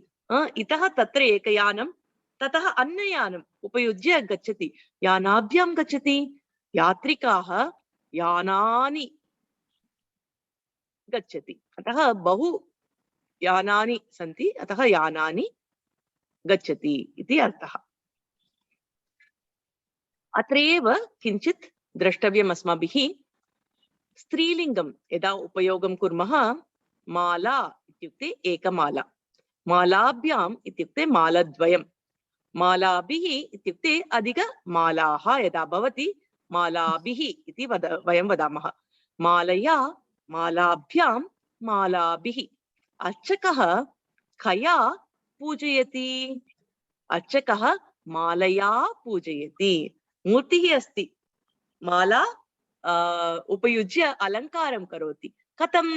इतः तत्र एकयानं, ततः अन्ययानम् उपयुज्य गच्छति। यानाभ्यां गच्छति। यात्रिकाः यानानि गच्छति, अतः बहु यानानि सन्ति, अतः यानानि गच्छति इति अर्थः। अत्रैव किञ्चित् द्रष्टव्यम् अस्माभिः। स्त्रीलिङ्गं यदा उपयोगं कुर्मः, माला इत्युक्ते एकमाला, मालाभ्याम् इत्युक्ते मालाद्वयं, मालाभिः इत्युक्ते अधिकमालाः यदा भवति, मालाभिः इति वयं वदामः। मालया, मालाभ्यां, मालाभिः। अर्चकः कया पूजयति? अर्चकः मालया पूजयति। मूर्तिः अस्ति, माला उपयुज्य अलङ्कारं करोति। कथं?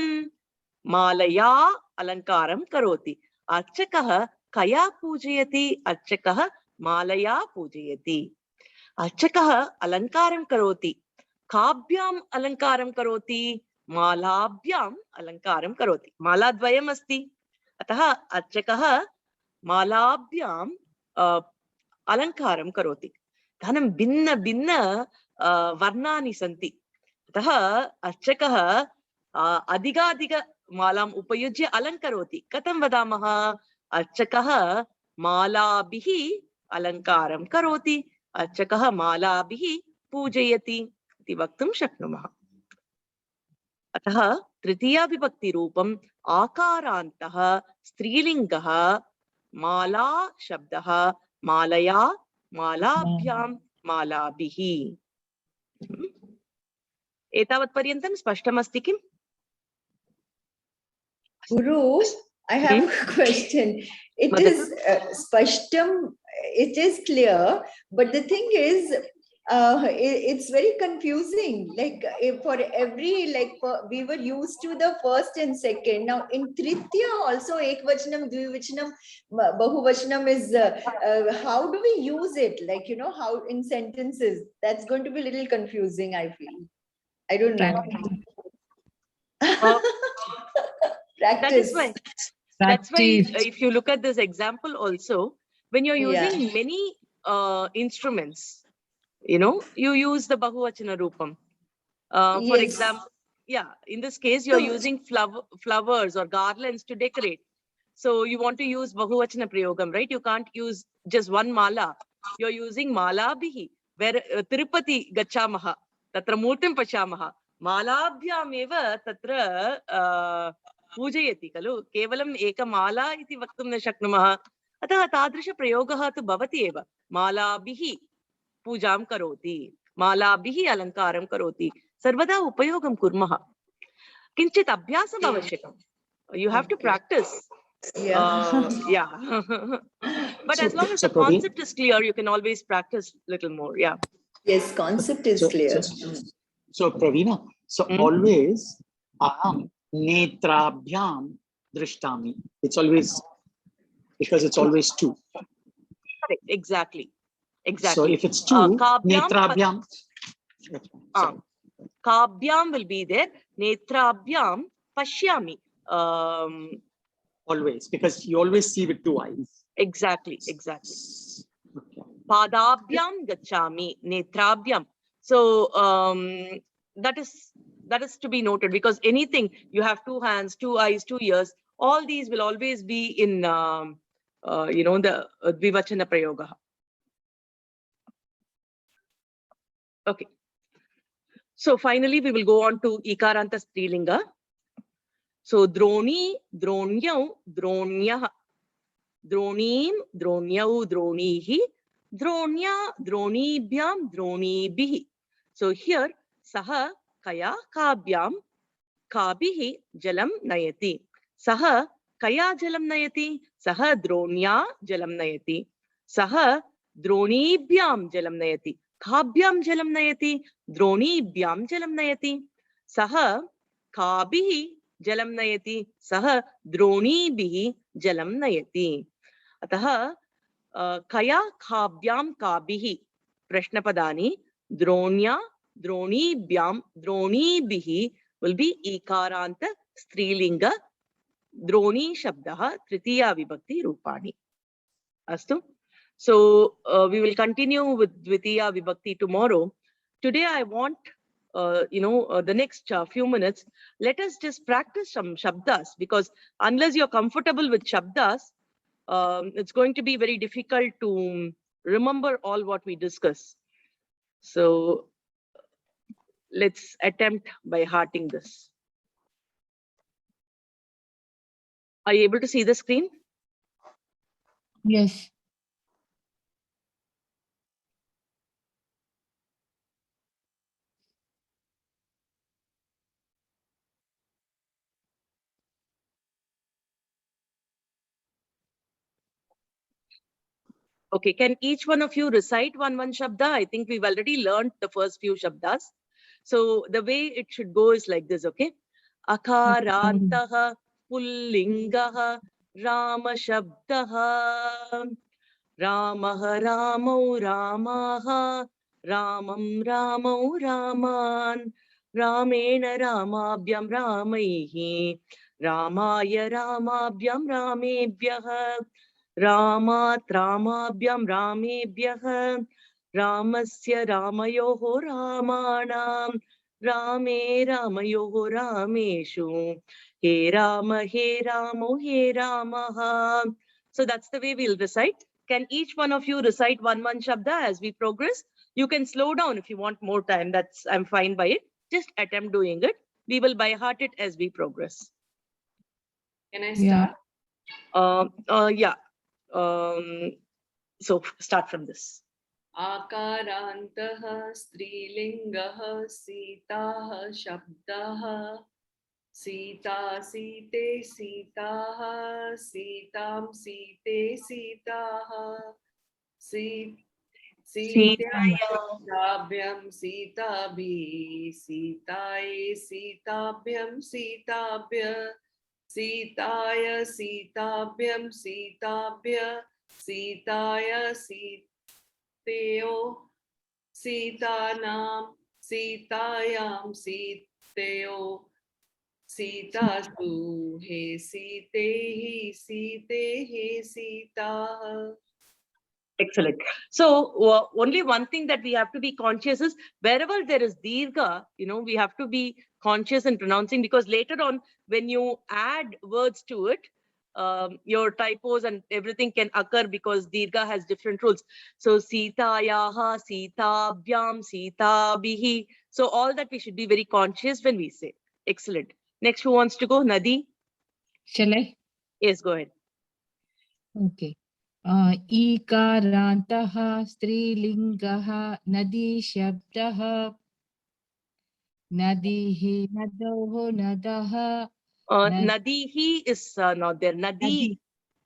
मालया अलङ्कारं करोति। अर्चकः कया पूजयति? अर्चकः मालया पूजयति। अर्चकः अलङ्कारं करोति, काभ्याम् अलङ्कारं करोति, मालाभ्याम् अलङ्कारं करोति। मालाद्वयम् अस्ति, अतः अर्चकः मालाभ्याम् अलङ्कारं करोति। धनं भिन्न भिन्न वर्णानि सन्ति, अतः अर्चकः अधिकाधिक मालाम् उपयुज्य अलङ्करोति। कथं वदामः? अर्चकः मालाभिः अलङ्कारं करोति, अर्चकः मालाभिः पूजयति इति वक्तुं शक्नुमः। अतः तृतीया विभक्ति रूपम् आकारान्तः स्त्रीलिङ्गः माला शब्दः मालया मालाभ्यां मालाभिः। एतावत् पर्यन्तं स्पष्टमस्ति किम्? Guru, I have a question. It is spashtam, it is clear, but the thing is, it's very confusing. Like for every, we were used to the first and second. Now in Triteeya also ekvachanam, dvivachanam, bahuvachanam is, how do we use it? Like, you know, how in sentences? That's going to be a little confusing, I feel. I don't know. Practice. That's why if you look at this example also, when you're using many instruments, you know, you use the bahuvachana rupam. For example, in this case, you're using flowers or garlands to decorate. So you want to use bahuvachana prayogam, right? You can't use just one mala. You're using mala bihi. Where Tirupati gachamaha, tatra murtim pachamaha. Malabhyam eva tatra पूजयति खलु, केवलम् एकमाला इति वक्तुं न शक्नुमः। अतः तादृशप्रयोगः तु भवति एव। मालाभिः पूजां करोति, मालाभिः अलङ्कारं करोति, सर्वदा उपयोगं कुर्मः। किञ्चित् अभ्यासम् आवश्यकम्। You have to practice. But as long as the concept is clear, you can always practice little more. Yes, concept is clear. So Pravina, always aham netrabhyam drishtami. It's always, because it's always two. Correct. Exactly. So if it's two, netrabhyam. Kabhyam will be there. Netrabhyam pashyami. Always, because you always see with two eyes. Exactly. Padabhyam gachami. Netrabhyam. So that is to be noted, because anything you have two hands, two eyes, two ears, all these will always be in the dvivachana prayoga. Okay. So finally we will go on to ikaranta strilinga. So droni, dronyau, dronyah, dronim, dronyau, dronihi, dronya, dronibhyam, dronibih. So here saha kaya kabhyam kabihi jalam nayati. Saha kaya jalam nayati. Saha dronya jalam nayati. Saha dronibhyam jalam nayati. Kabhyam jalam nayati. Dronibhyam jalam nayati. Saha kabihi jalam nayati. Saha dronibih jalam nayati. Ataha kaya kabhyam kabihi prashnapadani. Dronya dronibhyam dronibih will be ikaranta strilinga droni shabdah tritiya vibhakti rupani. Astu. So we will continue with dvitiya vibhakti tomorrow. Today I want the next few minutes, let us just practice some shabdas, because unless you're comfortable with shabdas, it's going to be very difficult to remember all what we discuss. So let's attempt by hearting this. Are you able to see the screen? Yes. Okay, can each one of you recite one shabda? I think we've already learned the first few shabdas. So the way it should go is like this, okay? Akarantaha pullingaha rama shabdaha. Ramaha ramau ramaha Ramam Ramau Raman. Ramena Ramabhyam Ramaihi. Ramaya Ramabhyam Ramebhyah. Ramat Ramabhyam Ramebhyah. Ramasya Ramayoho Ramanam. Rame Ramayoho Rameshu. He Rama He Ramaha. So that's the way we'll recite. Can each one of you recite one shabda as we progress? You can slow down if you want more time. I'm fine by it. Just attempt doing it. We will by heart it as we progress. Can I start? Yeah. So start from this. Akarantah strilingah sitah shabdah Sita site sitaha sitam site sitaha Sitabhyam sitabhi sitaye sitabhyam sitabhya Sitaya sitabhyam sitabhya Sitaya siteo Sitanam sitayam siteo Sitasu he sitehi sitehi sitaha. Excellent. So only one thing that we have to be conscious is wherever there is dirgha, we have to be conscious in pronouncing, because later on when you add words to it, your typos and everything can occur because dirgha has different rules. So sitayaha, sitabhyam, sitabhihi. So all that we should be very conscious when we say. Excellent. Next, who wants to go? Nadi? Shall I? Yes, go ahead. Okay. Ikarantah strilingah nadi shabdah nadihi nadoho nadaha. Nadihi is not there. Nadi.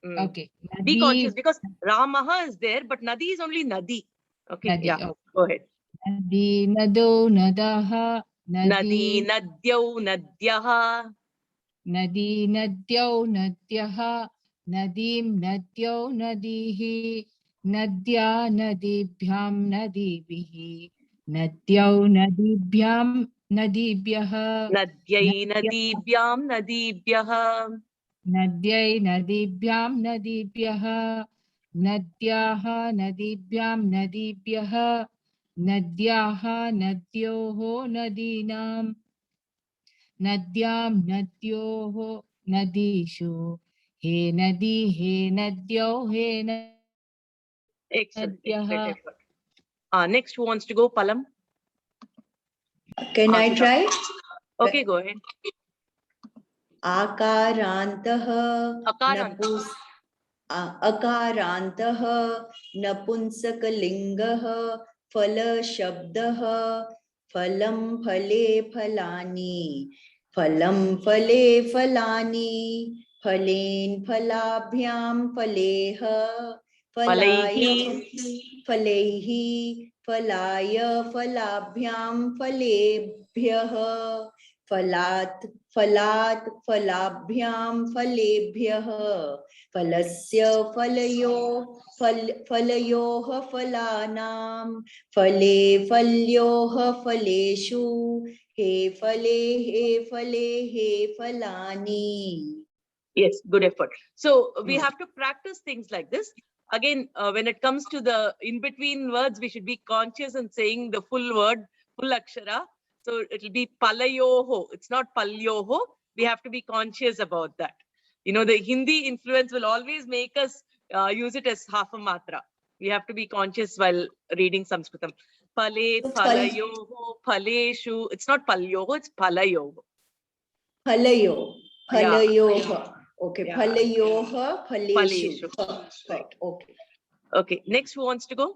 Okay. Be conscious because Ramaha is there, but Nadi is only Nadi. Okay. Nadi, Yeah. okay. Go ahead. Nadi nado nadaha. Nadi Nadyau Nadyaha. Nadi nadyau nadyaha. Nadim nadyau nadihi. Nadya nadibhyam nadibhihi. Nadyau nadibhyam nadibhyaha. Nadyai Nadibhyam Nadibhyaha. Nadyai nadibhyam nadibhyaha. Nadyaha nadibhyam nadibhyaha. Nadyaha nadyoho nadinam. Nadyam nadyoho nadishu. He nadi he nadyo he nadyaha. Excellent. Excellent effort. Next, who wants to go? Palam? Can I try? Okay, go ahead. Akarantah Akarantah Napunsakalingah Phala Shabdah Phalam Phale Phalani Phalam Phale Phalani Phalen Phalabhyam Phaleha Phalaya Phalehi Phalaya Phalabhyam Phalebhyah Phalat Phalat Phalabhyam Phalebhyah Phalasya Phalayo Phalayoha Phalanam Phale Phalyoha Phaleshu He Phale He Phalani. Yes, good effort. So we have to practice things like this. Again, when it comes to the in-between words, we should be conscious in saying the full word, full akshara. So it'll be palayoho. It's not palyoho. We have to be conscious about that. The Hindi influence will always make us use it as half a matra. We have to be conscious while reading Sanskritam. Pale, palayoho, paleshu. It's not palyoho, it's palayoho. Phalayo. Phalayoha. Yeah. Okay. Yeah. Phalayoha, Phaleshu. Right. Okay. Okay. Next, who wants to go?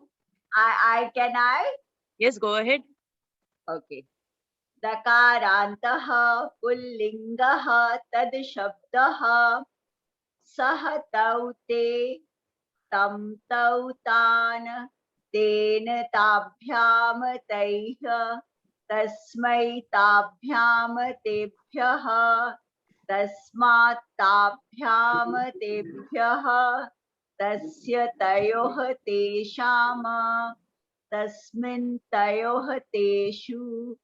Can I? Yes, go ahead. Okay. Dakarantah pullingah tad shabdah sah taute tam tautan ten tabhyam taih tasmai tabhyam tebhyah tasmat tabhyam tebhyah tasya tayoh tesham tasmin tayoh teshu.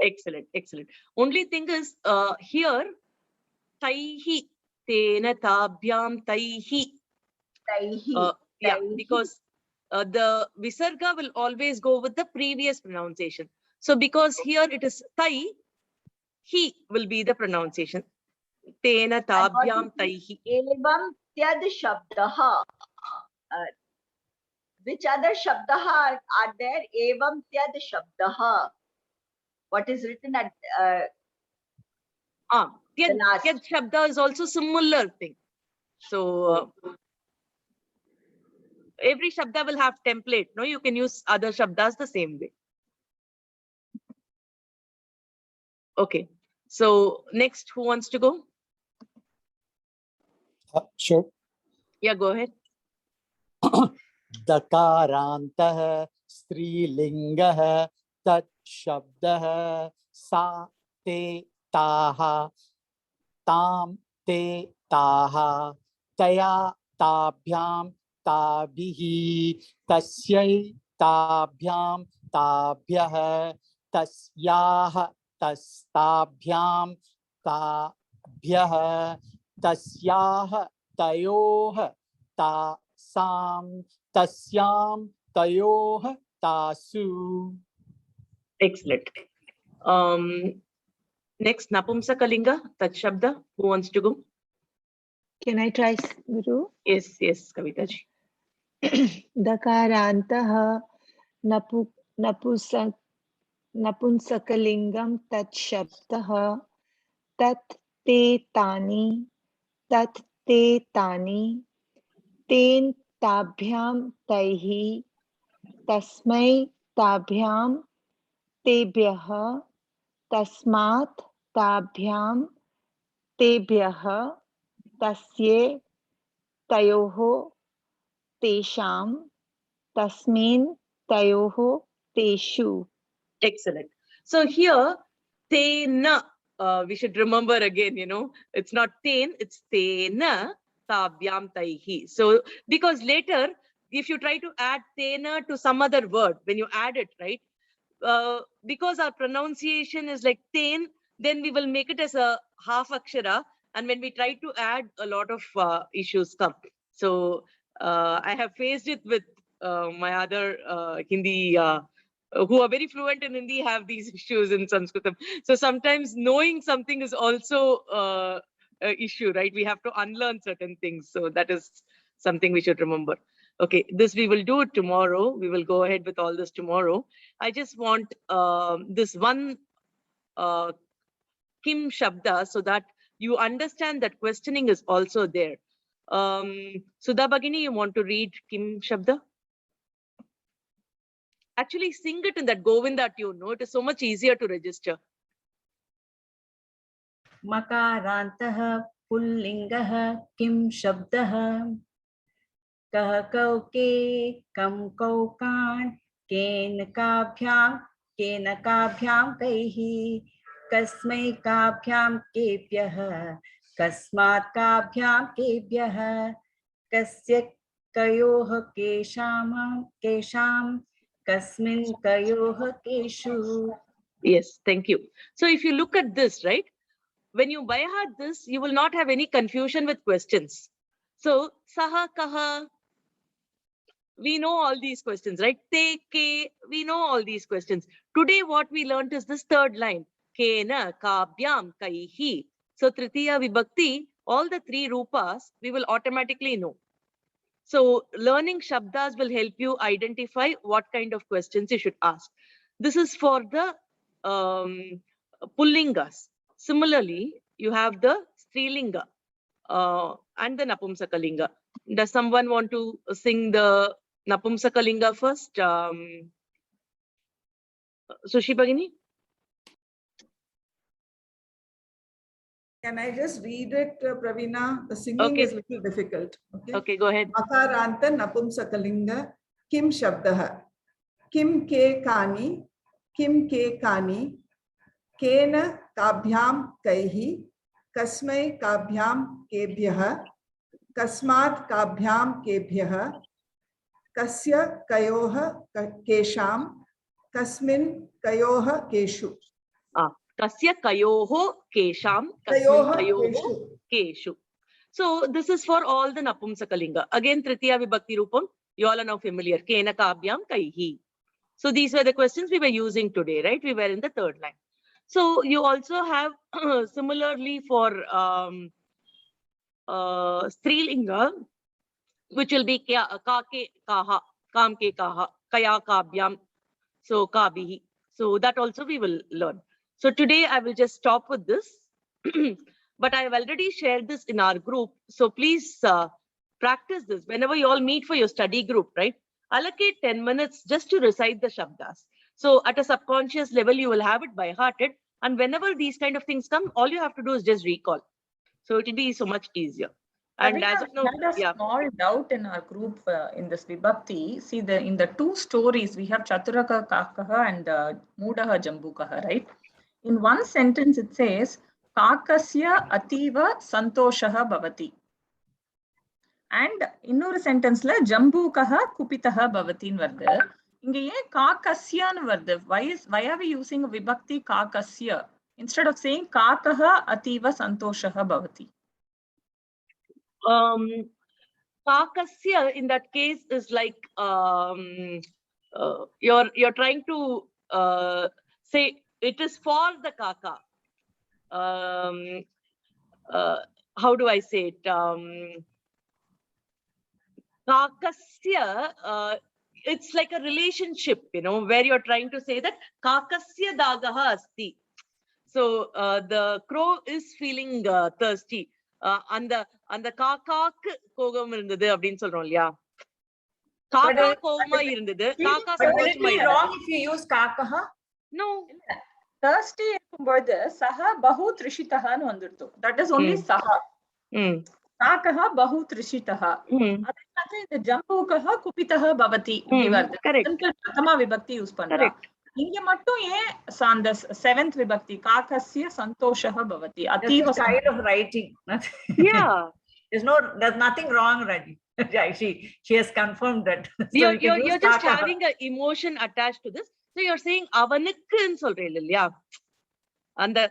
Excellent, excellent. Only thing is here, taihi, tena tabhyam taihi. Taihi. Yeah, because the visarga will always go with the previous pronunciation. So because here it is tai, he will be the pronunciation. Tena tabhyam taihi. Evam tyad shabdaha. Which other shabdaha are there? Evam tyad shabdaha. What is written at Tyad shabda is also similar thing. So every shabda will have template. No, you can use other shabdas the same way. Okay. So next, who wants to go? Sure. Yeah, go ahead. दकारान्तः स्त्रीलिङ्गः तत् शब्दः सा ते ताः तां ते ताः तया ताभ्यां ताभिः तस्यै ताभ्यां ताभ्यः तस्याः तस्ताभ्यां ताभ्यः तस्याः तयोः तासां तस्यां तयोः तासु. Excellent. Next, Napumsakalinga, Tat Shabda. Who wants to go? Can I try, Guru? Yes, yes, Kavita ji. Dakarantah napunsakalingam tat shabdah tat te tani ten tabhyam taihi tasmai tabhyam tebhyah tasmat tabhyam tebhyah tasye tayoho tesham tasmin tayoho teshu. Excellent. So here, tena, we should remember again, it's not ten, it's tena tabhyam taihi. So because later, if you try to add tena to some other word, when you add it, right? Because our pronunciation is like ten, then we will make it as a half akshara. And when we try to add, a lot of issues come. So I have faced it with my other Hindi, who are very fluent in Hindi, have these issues in Sanskritam. So sometimes knowing something is also an issue, right? We have to unlearn certain things. So that is something we should remember. Okay, this we will do it tomorrow. We will go ahead with all this tomorrow. I just want this one Kim Shabda so that you understand that questioning is also there. Sudha Bhagini, you want to read Kim Shabda? Actually, sing it in that Govinda tune. No, it is so much easier to register. Makarantah pullingah kim shabdah kah kauke kam kaukan kenakabhyam kaihi kasmai kabhyam kebhyah kasmat kabhyam kebhyah kasya kayoh kesham kasmin kayoh keshu. Yes, thank you. So if you look at this, right, when you by heart this, you will not have any confusion with questions. So saha kaha, we know all these questions, right? Te ke, we know all these questions. Today what we learned is this third line, kena kabhyam kaihi. So Triteeya vibhakti, all the three rupas we will automatically know. So learning shabdas will help you identify what kind of questions you should ask. This is for the pullingas. Similarly, you have the strilinga and the napumsakalinga. Does someone want to sing the napumsakalinga first? Sushi Bhagini? Can I just read it, Praveena? The singing is a little difficult. Okay, go ahead. Makaranta napumsakalinga kim shabdah kim ke kani kena kabhyam kaihi kasmai kabhyam kebhyah kasmat kabhyam kebhyah kasya kayoha kesham kasmin kayoha keshu. Kasya kayoho kesham kasmin Kayoha kayoho keshu. So this is for all the Napumsakalinga. Again, Tritiya Vibhakti Rupam, you all are now familiar. Kena kabhyam kaihi. So these were the questions we were using today, right? We were in the third line. So you also have similarly for Strilinga, which will be ka ke kaha, kam ke kaha, kaya kabhyam, so kabihi. So that also we will learn. So today I will just stop with this. But I have already shared this in our group. So please practice this whenever you all meet for your study group, right? Allocate 10 minutes just to recite the Shabdas. So at a subconscious level, you will have it by hearted. And whenever these kind of things come, all you have to do is just recall. So it will be so much easier. And as of now, we had a small doubt in our group in this Vibhakti. See, in the two stories, we have Chaturaka Kakaha and Mudaha Jambukaha, right? In one sentence, it says, Kakasya ativa santoshaha bhavati. And இன்னொரு சென்டென்ஸ்ல ஜம்பூகஹ குபிதஹ பவதின்னு வருது. இங்க ஏன் காக்கஸ்யான்னு வருது? Why are we using a vibhakti kakasya instead of saying kakah ativa santoshah bhavati? Kakasya in that case is like you're trying to say it is for the kaka. How do I say it? Kakasya, it's like a relationship, where you're trying to say that Kakasya dagaha asti. So the crow is feeling thirsty. And the kakak kogam irundhathu அப்படினு சொல்றோம் இல்லையா? Kaka kogama irundhathu. Kaka will it be wrong if you use kakaha? No. Thirsty இருக்கும்போது சஹ பஹு த்ரிஷிதஹன்னு வந்துருது. That is only சஹ. காக்கஹ பஹு த்ரிஷிதஹ. அதே மாதிரி இந்த ஜம்பூகஹ குபிதஹ பவதி இப்படி வருது. பிரதமா விபக்தி யூஸ் பண்றா. இங்க மட்டும் ஏன் அந்த 7th vibhakti kakasya santoshah bhavati ativa style of writing. Yeah. There's nothing wrong, Raji. She has confirmed that. So you're just having an emotion attached to this. So you're saying avanukku nu solreel illaya? And the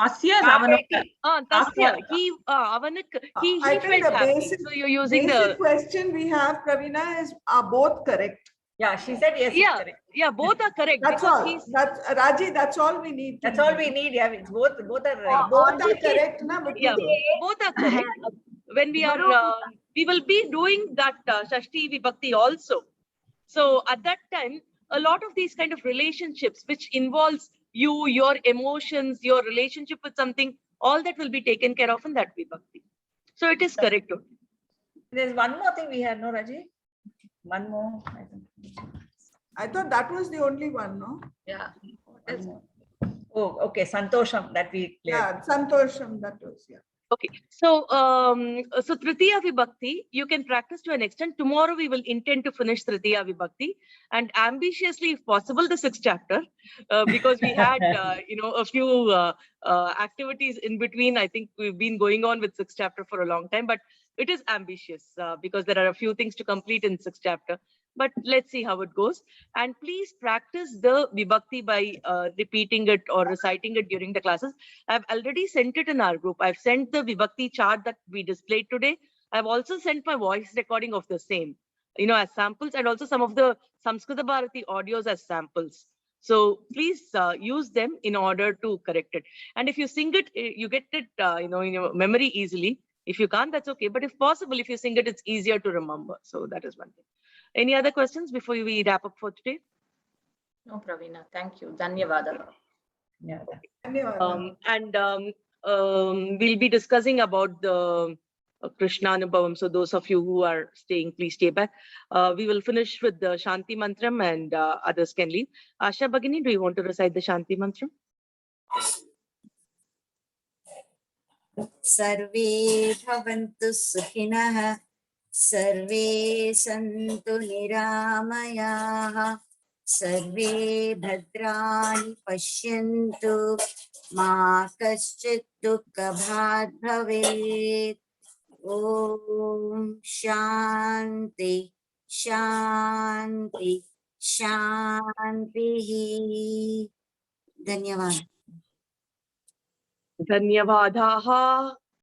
asya is avanukku. Tasya he avanukku he felt happy. So you're using the question we have, Pravina, are both correct? Yeah, she said yes. Yeah, yeah, both are correct. That's all. Raji, that's all we need. That's all we need. Yeah, it's both are both are correct, na? Yeah, both are correct. When we are, we will be doing that Shashti Vibhakti also. So at that time, a lot of these kind of relationships, which involves you, your emotions, your relationship with something, all that will be taken care of in that Vibhakti. So it is correct. There's one more thing we had, no, Raji? One more. I thought that was the only one, no? Yeah. Oh, okay. Santosham, that we cleared. Yeah, Santosham, that was, yeah. Okay. So, so Tritiya Vibhakti, you can practice to an extent. Tomorrow we will intend to finish Tritiya Vibhakti and ambitiously, if possible, the 6th chapter, because we had, a few activities in between. I think we've been going on with 6th chapter for a long time, but it is ambitious because there are a few things to complete in 6th chapter. But let's see how it goes. And please practice the Vibhakti by repeating it or reciting it during the classes. I've already sent it in our group. I've sent the Vibhakti chart that we displayed today. I've also sent my voice recording of the same, as samples, and also some of the Samskrita Bharati audios as samples. So please use them in order to correct it. And if you sing it, you get it, in your memory easily. If you can't, that's okay. But if possible, if you sing it, it's easier to remember. So that is one thing. Any other questions before we wrap up for today? No, Pravina. Thank you. Dhanyavada. Yeah. And we'll be discussing about the Krishna Anubhavam. So those of you who are staying, please stay back. We will finish with the Shanti Mantram and others can leave. Asha Bhagini, do you want to recite the Shanti Mantram? सर्वे भवन्तु सुखिनः सर्वे सन्तु निरामयाः सर्वे भद्राणि पश्यन्तु मा कश्चित् दुःखभाग् भवेत् ॐ शान्ति शान्ति शान्तिः धन्यवाद धन्यवादाः